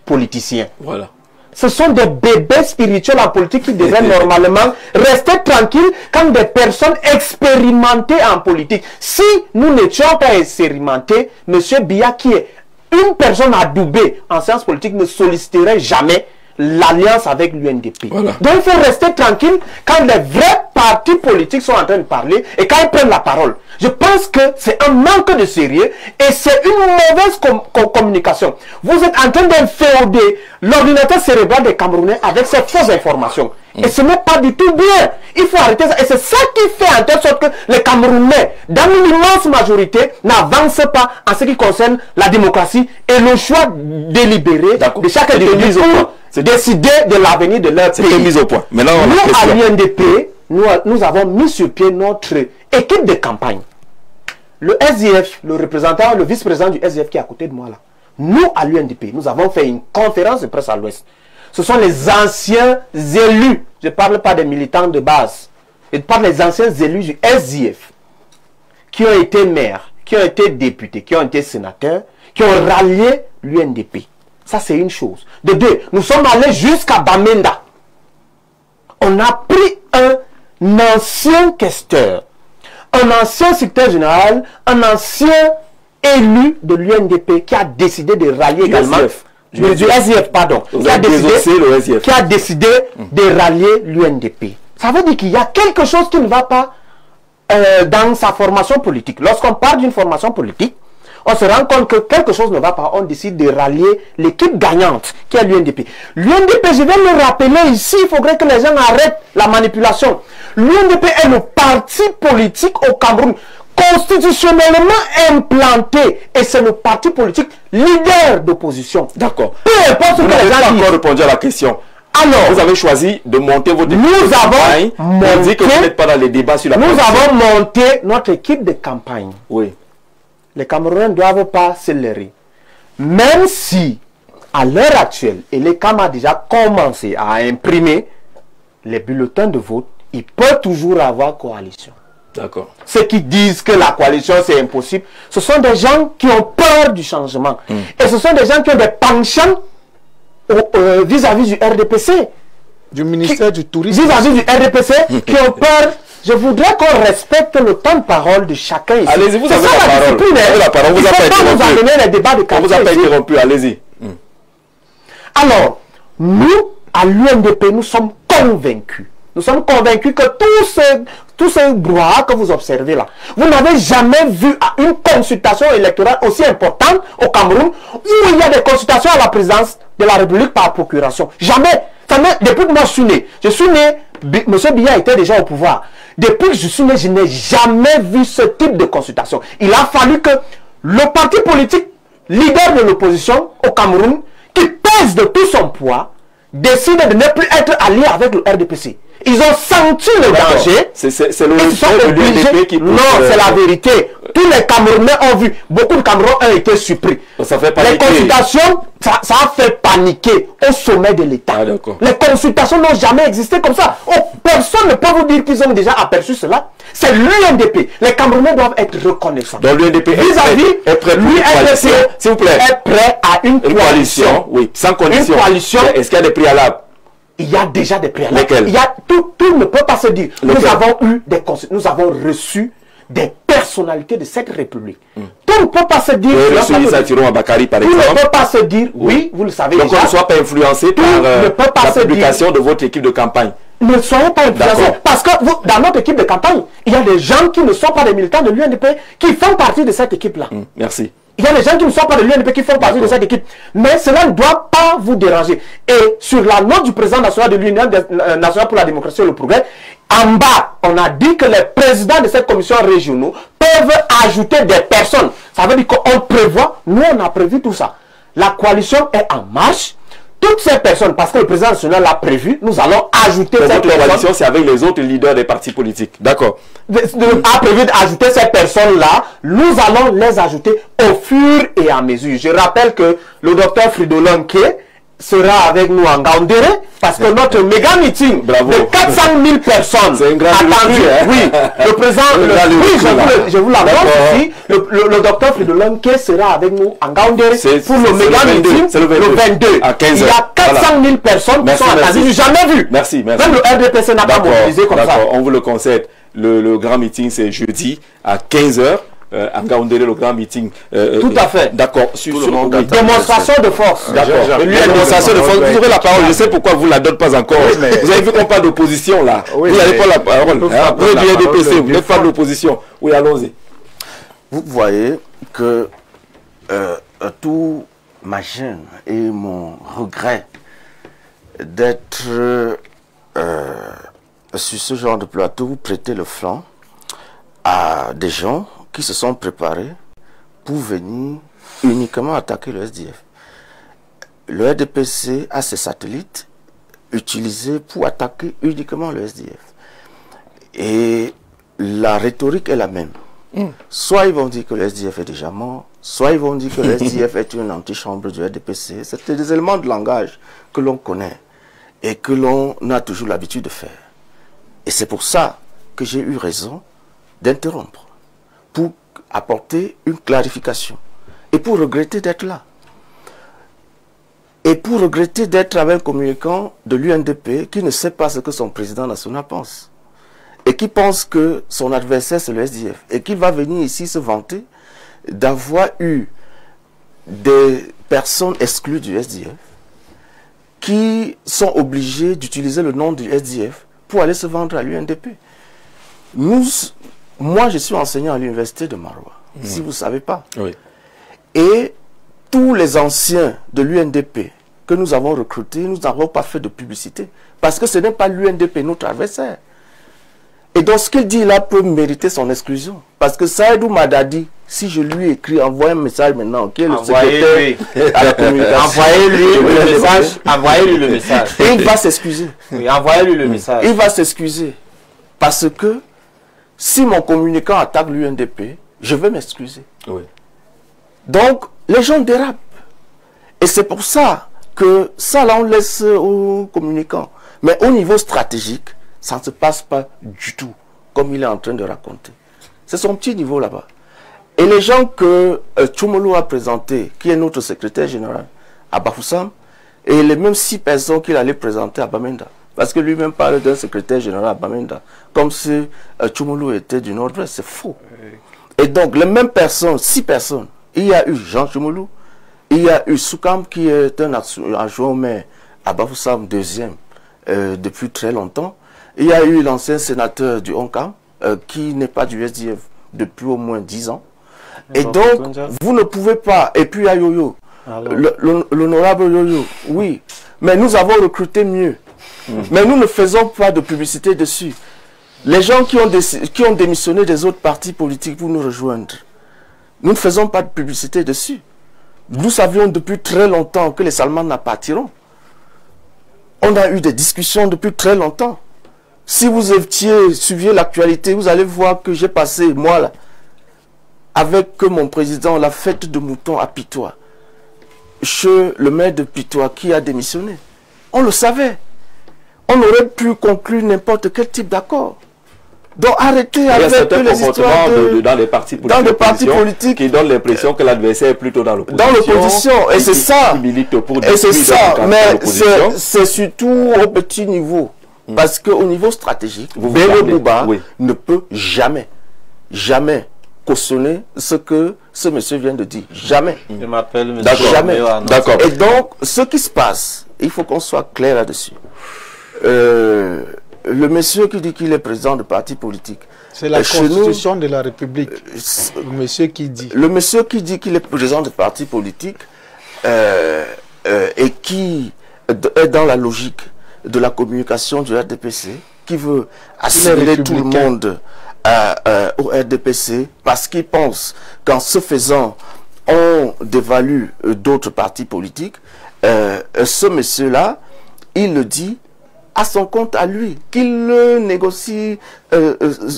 politiciens. Voilà. Ce sont des bébés spirituels en politique qui devraient normalement rester tranquilles quand des personnes expérimentées en politique. Si nous n'étions pas expérimentés, M. Biya, qui est une personne adoubée en sciences politiques, ne solliciterait jamais l'alliance avec l'UNDP. Voilà. Donc il faut rester tranquille quand les vrais partis politiques sont en train de parler et quand ils prennent la parole. Je pense que c'est un manque de sérieux et c'est une mauvaise communication. Vous êtes en train d'inféoder l'ordinateur cérébral des Camerounais avec ces fausses informations. Et ce n'est pas du tout bien. Il faut arrêter ça. Et c'est ça qui fait en telle sorte que les Camerounais, dans une immense majorité, n'avancent pas en ce qui concerne la démocratie et le choix délibéré de chaque individu pour décider de l'avenir de leur pays. C'est mise au point. Maintenant, nous, à l'UNDP, nous avons mis sur pied notre équipe de campagne. Le SDF, le représentant, le vice-président du SDF qui est à côté de moi là, nous, à l'UNDP, nous avons fait une conférence de presse à l'Ouest. Ce sont les anciens élus, je ne parle pas des militants de base, je parle des anciens élus du SDF, qui ont été maires, qui ont été députés, qui ont été sénateurs, qui ont rallié l'UNDP. Ça, c'est une chose. De deux, nous sommes allés jusqu'à Bamenda. On a pris un ancien questeur, un ancien secrétaire général, un ancien élu de l'UNDP qui a décidé de rallier également. Du SDF, pardon. Qui a décidé de rallier l'UNDP. Ça veut dire qu'il y a quelque chose qui ne va pas dans sa formation politique. Lorsqu'on parle d'une formation politique, on se rend compte que quelque chose ne va pas. On décide de rallier l'équipe gagnante qui est l'UNDP. L'UNDP, je vais le rappeler ici, il faudrait que les gens arrêtent la manipulation. L'UNDP est le parti politique au Cameroun constitutionnellement implanté, et c'est le parti politique leader d'opposition. D'accord. Peu importe ce que les gens disent. Encore répondu à la question. Alors, vous avez choisi de monter votre équipe de campagne. Vous dites que vous n'êtes pas dans les débats sur la Nous avons monté notre équipe de campagne. Oui. Les Camerounais ne doivent pas se leurrer. Même si, à l'heure actuelle, l'ECAM a déjà commencé à imprimer les bulletins de vote, il peut toujours avoir coalition. D'accord. Ceux qui disent que la coalition c'est impossible, ce sont des gens qui ont peur du changement. Et ce sont des gens qui ont des penchants vis-à-vis du RDPC. Du ministère du Tourisme. Vis-à-vis du RDPC, qui ont peur. Je voudrais qu'on respecte le temps de parole de chacun ici. Allez-y, vous avez la parole. Il ne faut pas nous amener les débats de quartier. On vous a pas interrompu, allez-y. Alors, nous, à l'UNDP, nous sommes convaincus. Nous sommes convaincus que tous ces brouhaha que vous observez là, vous n'avez jamais vu une consultation électorale aussi importante au Cameroun où il y a des consultations à la présidence de la République par procuration. Jamais. Depuis que moi je suis né, M. Biya était déjà au pouvoir. Depuis que je suis né, je n'ai jamais vu ce type de consultation. Il a fallu que le parti politique leader de l'opposition au Cameroun, qui pèse de tout son poids, décide de ne plus être allié avec le RDPC. Ils ont senti le danger. C'est le l'UNDP qui... Non, c'est la vérité. Tous les Camerounais ont vu. Beaucoup de Camerounais ont été surpris. Ça fait paniquer. Les consultations, ça a fait paniquer au sommet de l'État. Ah, les consultations n'ont jamais existé comme ça. Oh, personne ne peut vous dire qu'ils ont déjà aperçu cela. C'est l'UNDP. Les Camerounais doivent être reconnaissants. Donc l'UNDP est prêt pour une coalition, s'il vous plaît. Est prêt à une coalition. Oui, sans condition. Une coalition. Est-ce qu'il y a des préalables? Il y a déjà des préalables. Lesquels? Il y a, tout ne peut pas se dire. Nous avons reçu des personnalités de cette République. Tout ne peut pas se dire. Le Issa Tirou Abakari, par exemple. Tout ne peut pas se dire. Oui, vous le savez donc déjà. on ne soit pas influencé par la publication de votre équipe de campagne. Ne soyez pas influencés. Parce que dans notre équipe de campagne, il y a des gens qui ne sont pas des militants de l'UNDP qui font partie de cette équipe-là. Merci. Il y a des gens qui ne sont pas de l'UNDP qui font partie de cette équipe. Mais cela ne doit pas vous déranger. Et sur la note du président national de l'Union nationale pour la démocratie et le progrès, en bas, on a dit que les présidents de cette commission régionale peuvent ajouter des personnes. Ça veut dire qu'on prévoit, nous on a prévu tout ça. La coalition est en marche. Toutes ces personnes, parce que le président national l'a prévu, nous allons ajouter ces personnes. Votre coalition, c'est avec les autres leaders des partis politiques. D'accord. A prévu d'ajouter ces personnes-là, nous allons les ajouter au fur et à mesure. Je rappelle que le docteur Fridolin Ké sera avec nous en Gaoundéré, parce que notre méga meeting de 400 000 personnes attendues, oui, le président, je vous l'annonce ici, le docteur Fridolin Ké sera avec nous en Gaoundéré pour le méga meeting le 22. À 15 il y a 400 000 personnes qui sont attendues, j'ai jamais vu. Merci. Même le RDPC n'a pas mobilisé comme ça. On vous le concède. Le grand meeting, c'est jeudi à 15h. À Gaoundéré, le grand meeting. Tout à fait. D'accord. Démonstration de force. D'accord. Démonstration de force. Vous aurez la parole. Je sais pourquoi vous ne la donnez pas encore. Oui, vous avez vu qu'on parle d'opposition là. Oui, vous n'avez pas la parole. Vous êtes du RDPC, vous n'êtes pas de l'opposition. Oui, allons-y. Vous voyez que tout ma gêne et mon regret d'être sur ce genre de plateau, vous prêtez le flanc à des gens qui se sont préparés pour venir uniquement attaquer le SDF. le RDPC a ses satellites utilisés pour attaquer uniquement le SDF. Et la rhétorique est la même. Soit ils vont dire que le SDF est déjà mort, soit ils vont dire que le SDF est une antichambre du RDPC. C'est des éléments de langage que l'on connaît et que l'on a toujours l'habitude de faire. Et c'est pour ça que j'ai eu raison d'interrompre, pour apporter une clarification et pour regretter d'être là. Et pour regretter d'être avec un communicant de l'UNDP qui ne sait pas ce que son président national pense. Et qui pense que son adversaire c'est le SDF. Et qu'il va venir ici se vanter d'avoir eu des personnes exclues du SDF qui sont obligées d'utiliser le nom du SDF pour aller se vendre à l'UNDP. Moi, je suis enseignant à l'université de Maroua, si vous ne savez pas. Oui. Et tous les anciens de l'UNDP que nous avons recrutés, nous n'avons pas fait de publicité. Parce que ce n'est pas l'UNDP notre adversaire. Et donc ce qu'il dit là peut mériter son exclusion. Parce que Saïdou Madadi, si je lui écris, envoie un message maintenant, qui est le secrétaire à la communication. Envoyez-lui le message. Envoyez-lui le message. Et il va s'excuser. Oui, envoyez-lui le message. Il va s'excuser. Parce que si mon communicant attaque l'UNDP, je vais m'excuser. Oui. Donc, les gens dérapent. Et c'est pour ça que ça, là, on laisse aux communicants. Mais au niveau stratégique, ça ne se passe pas du tout comme il est en train de raconter. C'est son petit niveau là-bas. Et les gens que Tchoumoulou a présentés, qui est notre secrétaire général à Bafoussam, et les mêmes 6 personnes qu'il allait présenter à Bamenda. Parce que lui-même parle d'un secrétaire général à Bamenda, comme si Tchoumoulou était du Nord-Ouest. C'est faux. Et donc, les mêmes personnes, 6 personnes, il y a eu Jean Tchoumoulou, il y a eu Soukam, qui est un adjoint au maire à Bafoussam, 2e, depuis très longtemps. Il y a eu l'ancien sénateur du Onkam, qui n'est pas du SDF depuis au moins 10 ans. Et donc, vous ne pouvez pas. Et puis il y a Yoyo, l'honorable Yoyo, oui. Mais nous avons recruté mieux. Mais nous ne faisons pas de publicité dessus. Les gens qui ont démissionné des autres partis politiques pour nous rejoindre, nous ne faisons pas de publicité dessus. Nous savions depuis très longtemps que les Salman partiront. On a eu des discussions depuis très longtemps. Si vous suiviez l'actualité, vous allez voir que j'ai passé, moi, là, avec mon président, la fête de mouton à Pitois, chez le maire de Pitois qui a démissionné. On le savait. On aurait pu conclure n'importe quel type d'accord. Donc arrêtez avec les histoires dans les partis politiques qui donnent l'impression que l'adversaire est plutôt dans l'opposition. Dans l'opposition, et c'est ça. Et c'est ça, mais c'est surtout au petit niveau. Parce qu'au niveau stratégique, Bello Bouba ne peut jamais cautionner ce que ce monsieur vient de dire. Jamais. Je m'appelle M. Jamais. D'accord. Et donc, ce qui se passe, il faut qu'on soit clair là-dessus. Le monsieur qui dit qu'il est président de parti politique. C'est la Constitution de la République. Le monsieur qui dit. Le monsieur qui dit qu'il est président de parti politique et qui est dans la logique de la communication du RDPC, qui veut assimiler tout le monde au RDPC parce qu'il pense qu'en se faisant, on dévalue d'autres partis politiques. Ce monsieur-là, il le dit à son compte à lui, qu'il négocie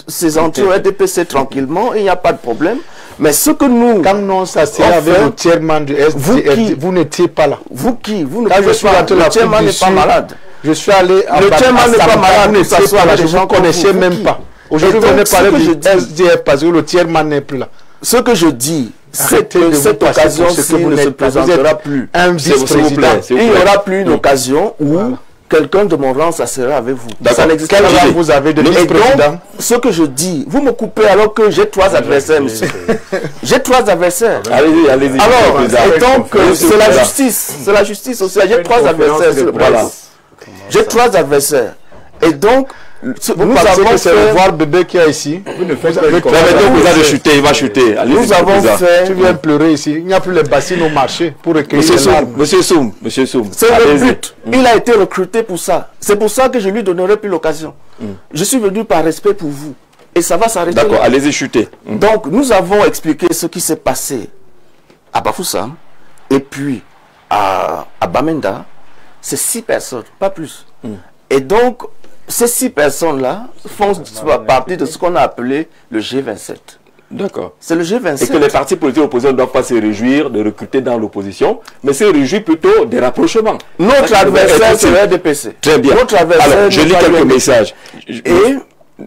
ses entrées au RDPC tranquillement, il n'y a pas de problème. Mais ce que nous... Quand non, ça c'est avec le chairman du SDF, vous n'étiez pas là. Vous qui? Vous ne pouvez pas. Le chairman n'est pas malade. Je suis allé à le chairman n'est pas malade, vous ne connaissez même pas. Aujourd'hui, vous venez parler du SDF parce que le chairman n'est plus là. Ce que je dis, c'est que cette occasion-ci ne se présentera plus. Un vice-président. Il n'y aura plus une occasion où quelqu'un de mon rang, ça sera avec vous. Ça n'existe pas. Quel rang vous avez de vice-président? Ce que je dis, vous me coupez alors que j'ai 3 adversaires, monsieur. J'ai 3 adversaires. Allez-y, allez-y. Alors, et donc, c'est la justice. C'est la justice aussi. J'ai 3 adversaires sur le plan. J'ai 3 adversaires. Et donc, nous avons que c'est le voir bébé qui est ici. Vous ne faites pas de il va chuter, il va chuter. Nous avons fait... Tu viens pleurer ici. Il n'y a plus les bassines au marché pour recueillir les larmes. Monsieur Soum. C'est le but. Il a été recruté pour ça. C'est pour ça que je lui donnerai plus l'occasion. Je suis venu par respect pour vous. Et ça va s'arrêter. D'accord, allez-y chuter. Donc, nous avons expliqué ce qui s'est passé à Bafoussam et puis à Bamenda, c'est 6 personnes, pas plus. Et donc, ces 6 personnes-là font partie de ce qu'on a appelé le G27. D'accord. C'est le G27. Et que les partis politiques opposants ne doivent pas se réjouir de recruter dans l'opposition, mais se réjouir plutôt des rapprochements. Notre adversaire, c'est le RDPC. Très bien. Notre adversaire, alors, je lis quelques messages. Et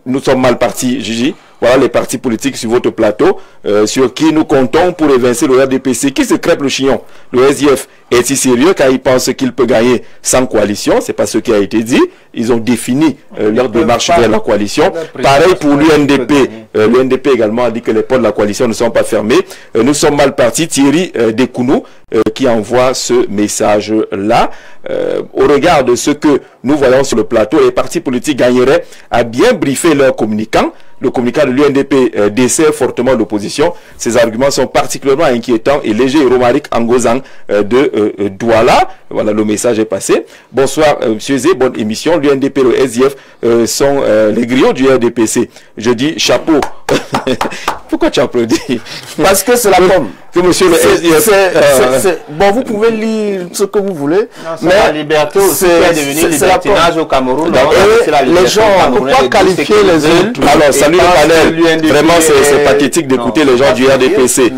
nous sommes mal partis, Gigi. Voilà les partis politiques sur votre plateau, sur qui nous comptons pour évincer le RDPC. Qui se crêpe le chignon? Le SDF est si sérieux car il pense qu'il peut gagner sans coalition. C'est pas ce qui a été dit. Ils ont défini leur démarche vers la coalition. Pareil pour l'UNDP. L'UNDP également a dit que les portes de la coalition ne sont pas fermées. Nous sommes mal partis. Thierry Dekounou qui envoie ce message-là. Au regard de ce que nous voyons sur le plateau, les partis politiques gagneraient à bien briefer leurs communicants. Le communiqué de l'UNDP dessert fortement l'opposition. Ces arguments sont particulièrement inquiétants et légers. Romaric Angozang de Douala. Voilà, le message est passé. Bonsoir, M. Zé, bonne émission. L'UNDP et le SDF sont les griots du RDPC. Je dis chapeau. Pourquoi tu applaudis? Parce que c'est la pomme. Que monsieur le SDF... Bon, vous pouvez lire ce que vous voulez. Mais la liberté aussi est devenue libertinage au Cameroun. Les gens, on ne peut pas qualifier les autres. Alors, salut le panel. Vraiment, c'est pathétique d'écouter les gens du RDPC.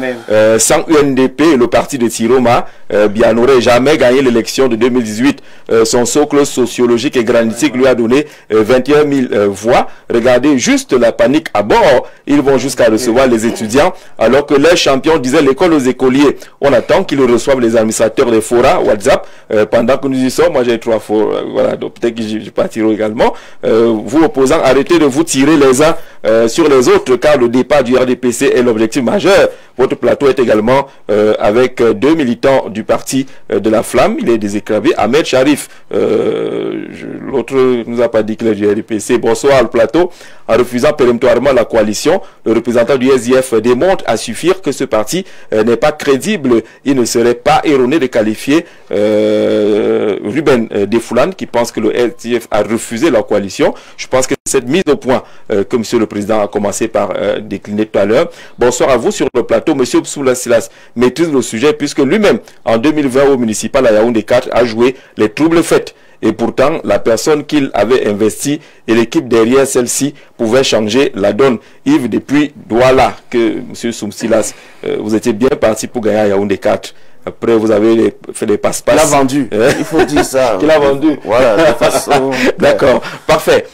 Sans UNDP, le parti de Tiroma, bien n'aurait jamais gagné l'élection de 2018. Son socle sociologique et granitique lui a donné 21 000 voix. Regardez juste la panique à bord. Ils vont jusqu'à recevoir les étudiants, alors que les champions disaient l'école aux écoliers. On attend qu'ils reçoivent les administrateurs des forats WhatsApp. Pendant que nous y sommes, moi j'ai 3 forats. Voilà, donc peut-être que je vais pas tirer également. Vous opposants, arrêtez de vous tirer les uns sur les autres, car le départ du RDPC est l'objectif majeur. Votre plateau est également avec 2 militants du parti de la Flamme. Il est déséclavé. Ahmed Sharif, l'autre nous a pas dit qu'il est du RDPC. Bonsoir le plateau. En refusant péremptoirement la coalition, le représentant du SDF démontre à suffire que ce parti n'est pas crédible. Il ne serait pas erroné de qualifier Ruben Defoulan, qui pense que le SDF a refusé la coalition. Je pense que cette mise au point que M. le Président a commencé par décliner tout à l'heure. Bonsoir à vous sur le plateau. M. Psoula Silas maîtrise le sujet puisque lui-même, en 2020 au municipal à Yaoundé 4, a joué les troubles faits. Et pourtant, la personne qu'il avait investie et l'équipe derrière celle-ci pouvaient changer la donne. Yves, depuis Douala, que M. Soumsilas, vous étiez bien parti pour gagner à Yaoundé 4. Après, vous avez fait des passe-passe. Il a vendu. Il faut dire ça. Il a vendu. Voilà, de façon... D'accord, parfait.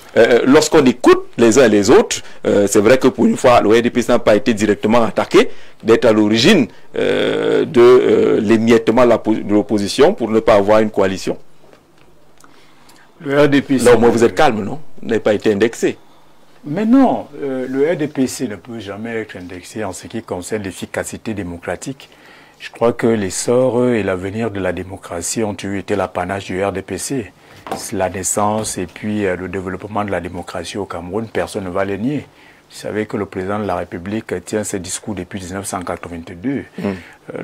Lorsqu'on écoute les uns et les autres, c'est vrai que pour une fois, le RDPC n'a pas été directement attaqué, d'être à l'origine de l'émiettement de l'opposition pour ne pas avoir une coalition. Le RDPC... Là, au moins, vous êtes calme, non? Vous n'avez pas été indexé. Mais non, le RDPC ne peut jamais être indexé en ce qui concerne l'efficacité démocratique. Je crois que l'essor et l'avenir de la démocratie ont eu été l'apanage du RDPC. La naissance et puis le développement de la démocratie au Cameroun, personne ne va les nier. Vous savez que le président de la République tient ses discours depuis 1982.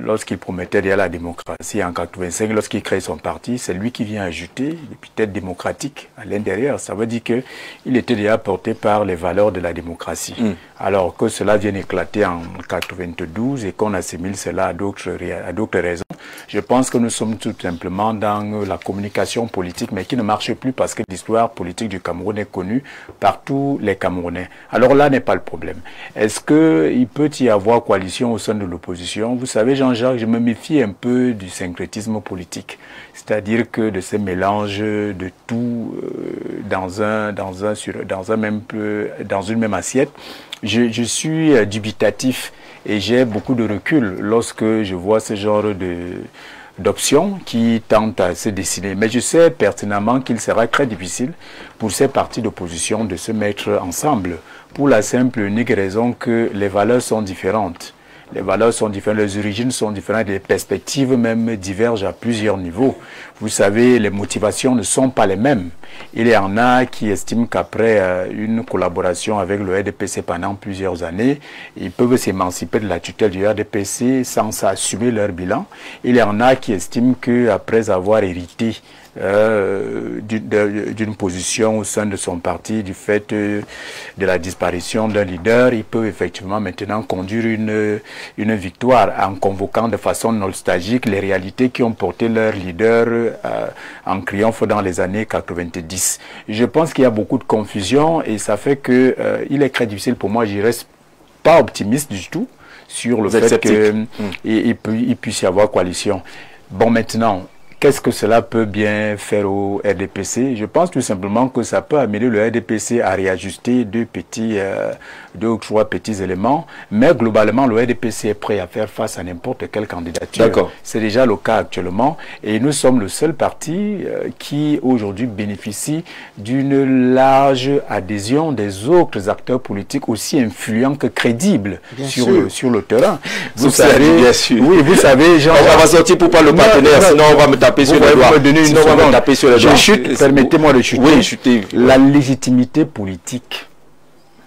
Lorsqu'il promettait derrière la démocratie en 1985, lorsqu'il crée son parti, c'est lui qui vient ajouter l'épithète démocratique à l'intérieur. Ça veut dire qu'il était déjà porté par les valeurs de la démocratie. Alors que cela vient éclater en 1992 et qu'on assimile cela à d'autres raisons, je pense que nous sommes tout simplement dans la communication politique, mais qui ne marche plus parce que l'histoire politique du Cameroun est connue par tous les Camerounais. Alors là n'est pas le problème. Est-ce qu'il peut y avoir coalition au sein de l'opposition? Vous savez, Jean-Jacques, je me méfie un peu du syncrétisme politique. C'est-à-dire que de ces mélanges de tout dans une même assiette, je suis dubitatif et j'ai beaucoup de recul lorsque je vois ce genre d'options qui tentent à se dessiner. Mais je sais pertinemment qu'il sera très difficile pour ces partis d'opposition de se mettre ensemble pour la simple et unique raison que les valeurs sont différentes. Les valeurs sont différentes, les origines sont différentes, les perspectives même divergent à plusieurs niveaux. vous savez, les motivations ne sont pas les mêmes. Il y en a qui estiment qu'après une collaboration avec le RDPC pendant plusieurs années, ils peuvent s'émanciper de la tutelle du RDPC sans assumer leur bilan. Il y en a qui estiment qu'après avoir hérité d'une position au sein de son parti du fait de la disparition d'un leader, il peut effectivement maintenant conduire une victoire en convoquant de façon nostalgique les réalités qui ont porté leur leader en triomphe dans les années 90. Je pense qu'il y a beaucoup de confusion et ça fait que il est très difficile pour moi, je reste pas optimiste du tout sur le fait qu'il puisse y avoir coalition. Bon, maintenant, qu'est-ce que cela peut bien faire au RDPC? Je pense tout simplement que ça peut amener le RDPC à réajuster deux ou trois petits éléments, mais globalement, le RDPC est prêt à faire face à n'importe quelle candidature. C'est déjà le cas actuellement, et nous sommes le seul parti qui aujourd'hui bénéficie d'une large adhésion des autres acteurs politiques aussi influents que crédibles sur le terrain. Vous savez, bien sûr. Oui, vous savez, Jean. On va sortir pour pas le partenaire, sinon on va me taper sur les doigts. Je chute, permettez-moi de chuter. Oui, chuter. La légitimité politique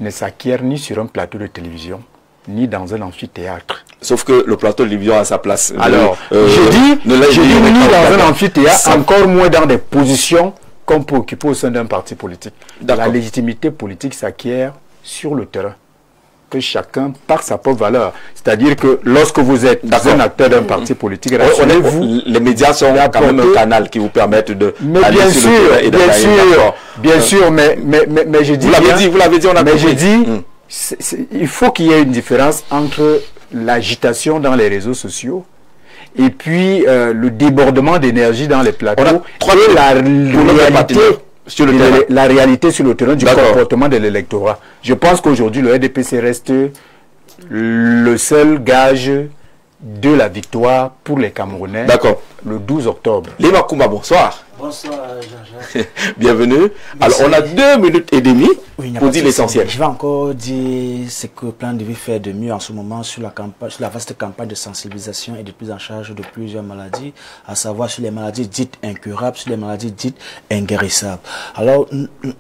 ne s'acquiert ni sur un plateau de télévision, ni dans un amphithéâtre. Sauf que le plateau de télévision a sa place. Alors, je dis ni dans un amphithéâtre, encore moins dans des positions qu'on peut occuper au sein d'un parti politique. La légitimité politique s'acquiert sur le terrain, que chacun par sa propre valeur. C'est-à-dire que lorsque vous êtes un acteur d'un parti politique, les médias sont quand même un canal qui vous permettent de... Mais bien sûr, mais je dis... Vous l'avez dit, on a compris. Mais je dis, il faut qu'il y ait une différence entre l'agitation dans les réseaux sociaux et puis le débordement d'énergie dans les plateaux et la réalité sur le terrain du comportement de l'électorat. Je pense qu'aujourd'hui, le RDPC reste le seul gage de la victoire pour les Camerounais le 12 octobre. Lima Koumba, bonsoir. Bonsoir Jean-Jacques. Bienvenue. Alors on a 2 minutes et demie pour dire l'essentiel. Je vais encore dire ce que le plan devait faire de mieux en ce moment sur la vaste campagne de sensibilisation et de prise en charge de plusieurs maladies, à savoir sur les maladies dites incurables, sur les maladies dites inguérissables. Alors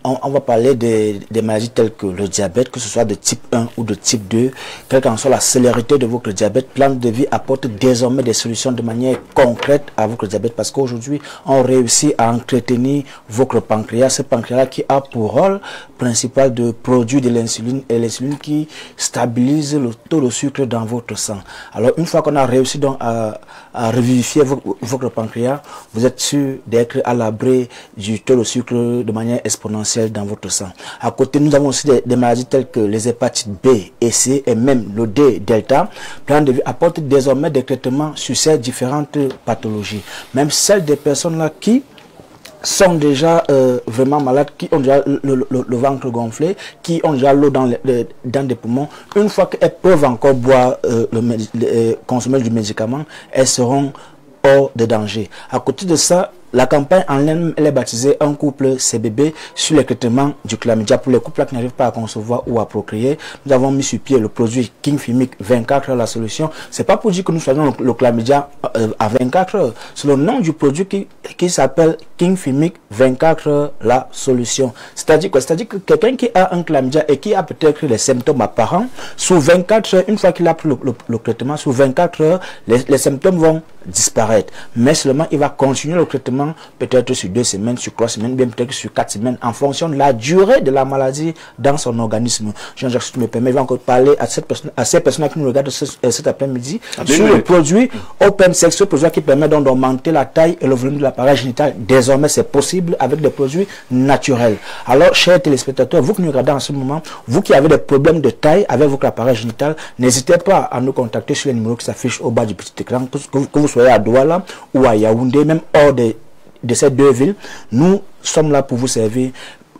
on va parler des maladies telles que le diabète, que ce soit de type 1 ou de type 2, quelle qu'en soit la célérité de votre diabète. Plan de vie apporte désormais des solutions de manière concrète à votre diabète, parce qu'aujourd'hui on réussit à entretenir votre pancréas, ce pancréas qui a pour rôle principal de produire de l'insuline, et l'insuline qui stabilise le taux de sucre dans votre sang. Alors une fois qu'on a réussi donc à revivifier votre pancréas, vous êtes sûr d'être à l'abri du taux de sucre de manière exponentielle dans votre sang. À côté, nous avons aussi des maladies telles que les hépatites B et C et même le D delta. Plan de vie apporte désormais des traitements sur ces différentes pathologies. Même celles des personnes là qui sont déjà vraiment malades, qui ont déjà le ventre gonflé, qui ont déjà l'eau dans des poumons, une fois qu'elles peuvent encore boire, consommer du médicament, elles seront hors de danger. À côté de ça, la campagne en ligne, elle est baptisée Un couple CBB sur le traitement du chlamydia pour les couples qui n'arrivent pas à concevoir ou à procréer. Nous avons mis sur pied le produit King Fimic 24 heures la solution. C'est pas pour dire que nous soignons le chlamydia à 24 heures. C'est le nom du produit qui s'appelle King Fimic 24 heures la solution. C'est-à-dire quoi? C'est-à-dire que quelqu'un qui a un chlamydia et qui a peut-être les symptômes apparents, sous 24 heures, une fois qu'il a pris le traitement, sous 24 heures, les symptômes vont disparaître. Mais seulement il va continuer le traitement peut-être sur 2 semaines, sur 3 semaines, bien peut-être sur 4 semaines, en fonction de la durée de la maladie dans son organisme. Jean-Jacques, si tu me permets, je vais encore parler à ces personnes qui nous regardent cet après-midi sur le produit Open Sex, ce produit qui permet donc d'augmenter la taille et le volume de l'appareil génital. Désormais, c'est possible avec des produits naturels. Alors, chers téléspectateurs, vous qui nous regardez en ce moment, vous qui avez des problèmes de taille avec votre appareil génital, n'hésitez pas à nous contacter sur les numéros qui s'affichent au bas du petit écran, que vous soyez à Douala ou à Yaoundé, même hors de ces 2 villes. Nous sommes là pour vous servir.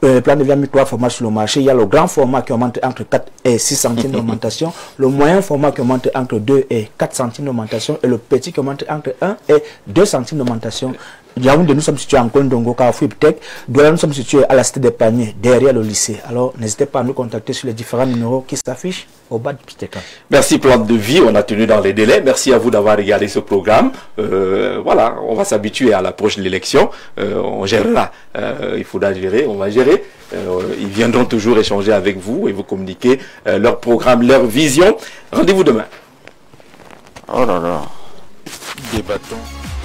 Le plan de vie a mis 3 formats sur le marché. Il y a le grand format qui augmente entre 4 et 6 centimes d'augmentation, le moyen format qui augmente entre 2 et 4 centimes d'augmentation et le petit qui augmente entre 1 et 2 centimes d'augmentation. Yaoundé, nous sommes situés en Kondongo, Carrefour Iptec. Douala, nous sommes situés à la Cité des Paniers, derrière le lycée. Alors, n'hésitez pas à nous contacter sur les différents numéros qui s'affichent au bas du petit écran. Merci Plante de Vie, on a tenu dans les délais. Merci à vous d'avoir regardé ce programme. Voilà, on va s'habituer à l'approche de l'élection. On gérera. Il faudra gérer, on va gérer. Ils viendront toujours échanger avec vous et vous communiquer leur programme, leur vision. Rendez-vous demain. Oh là là. Débattons.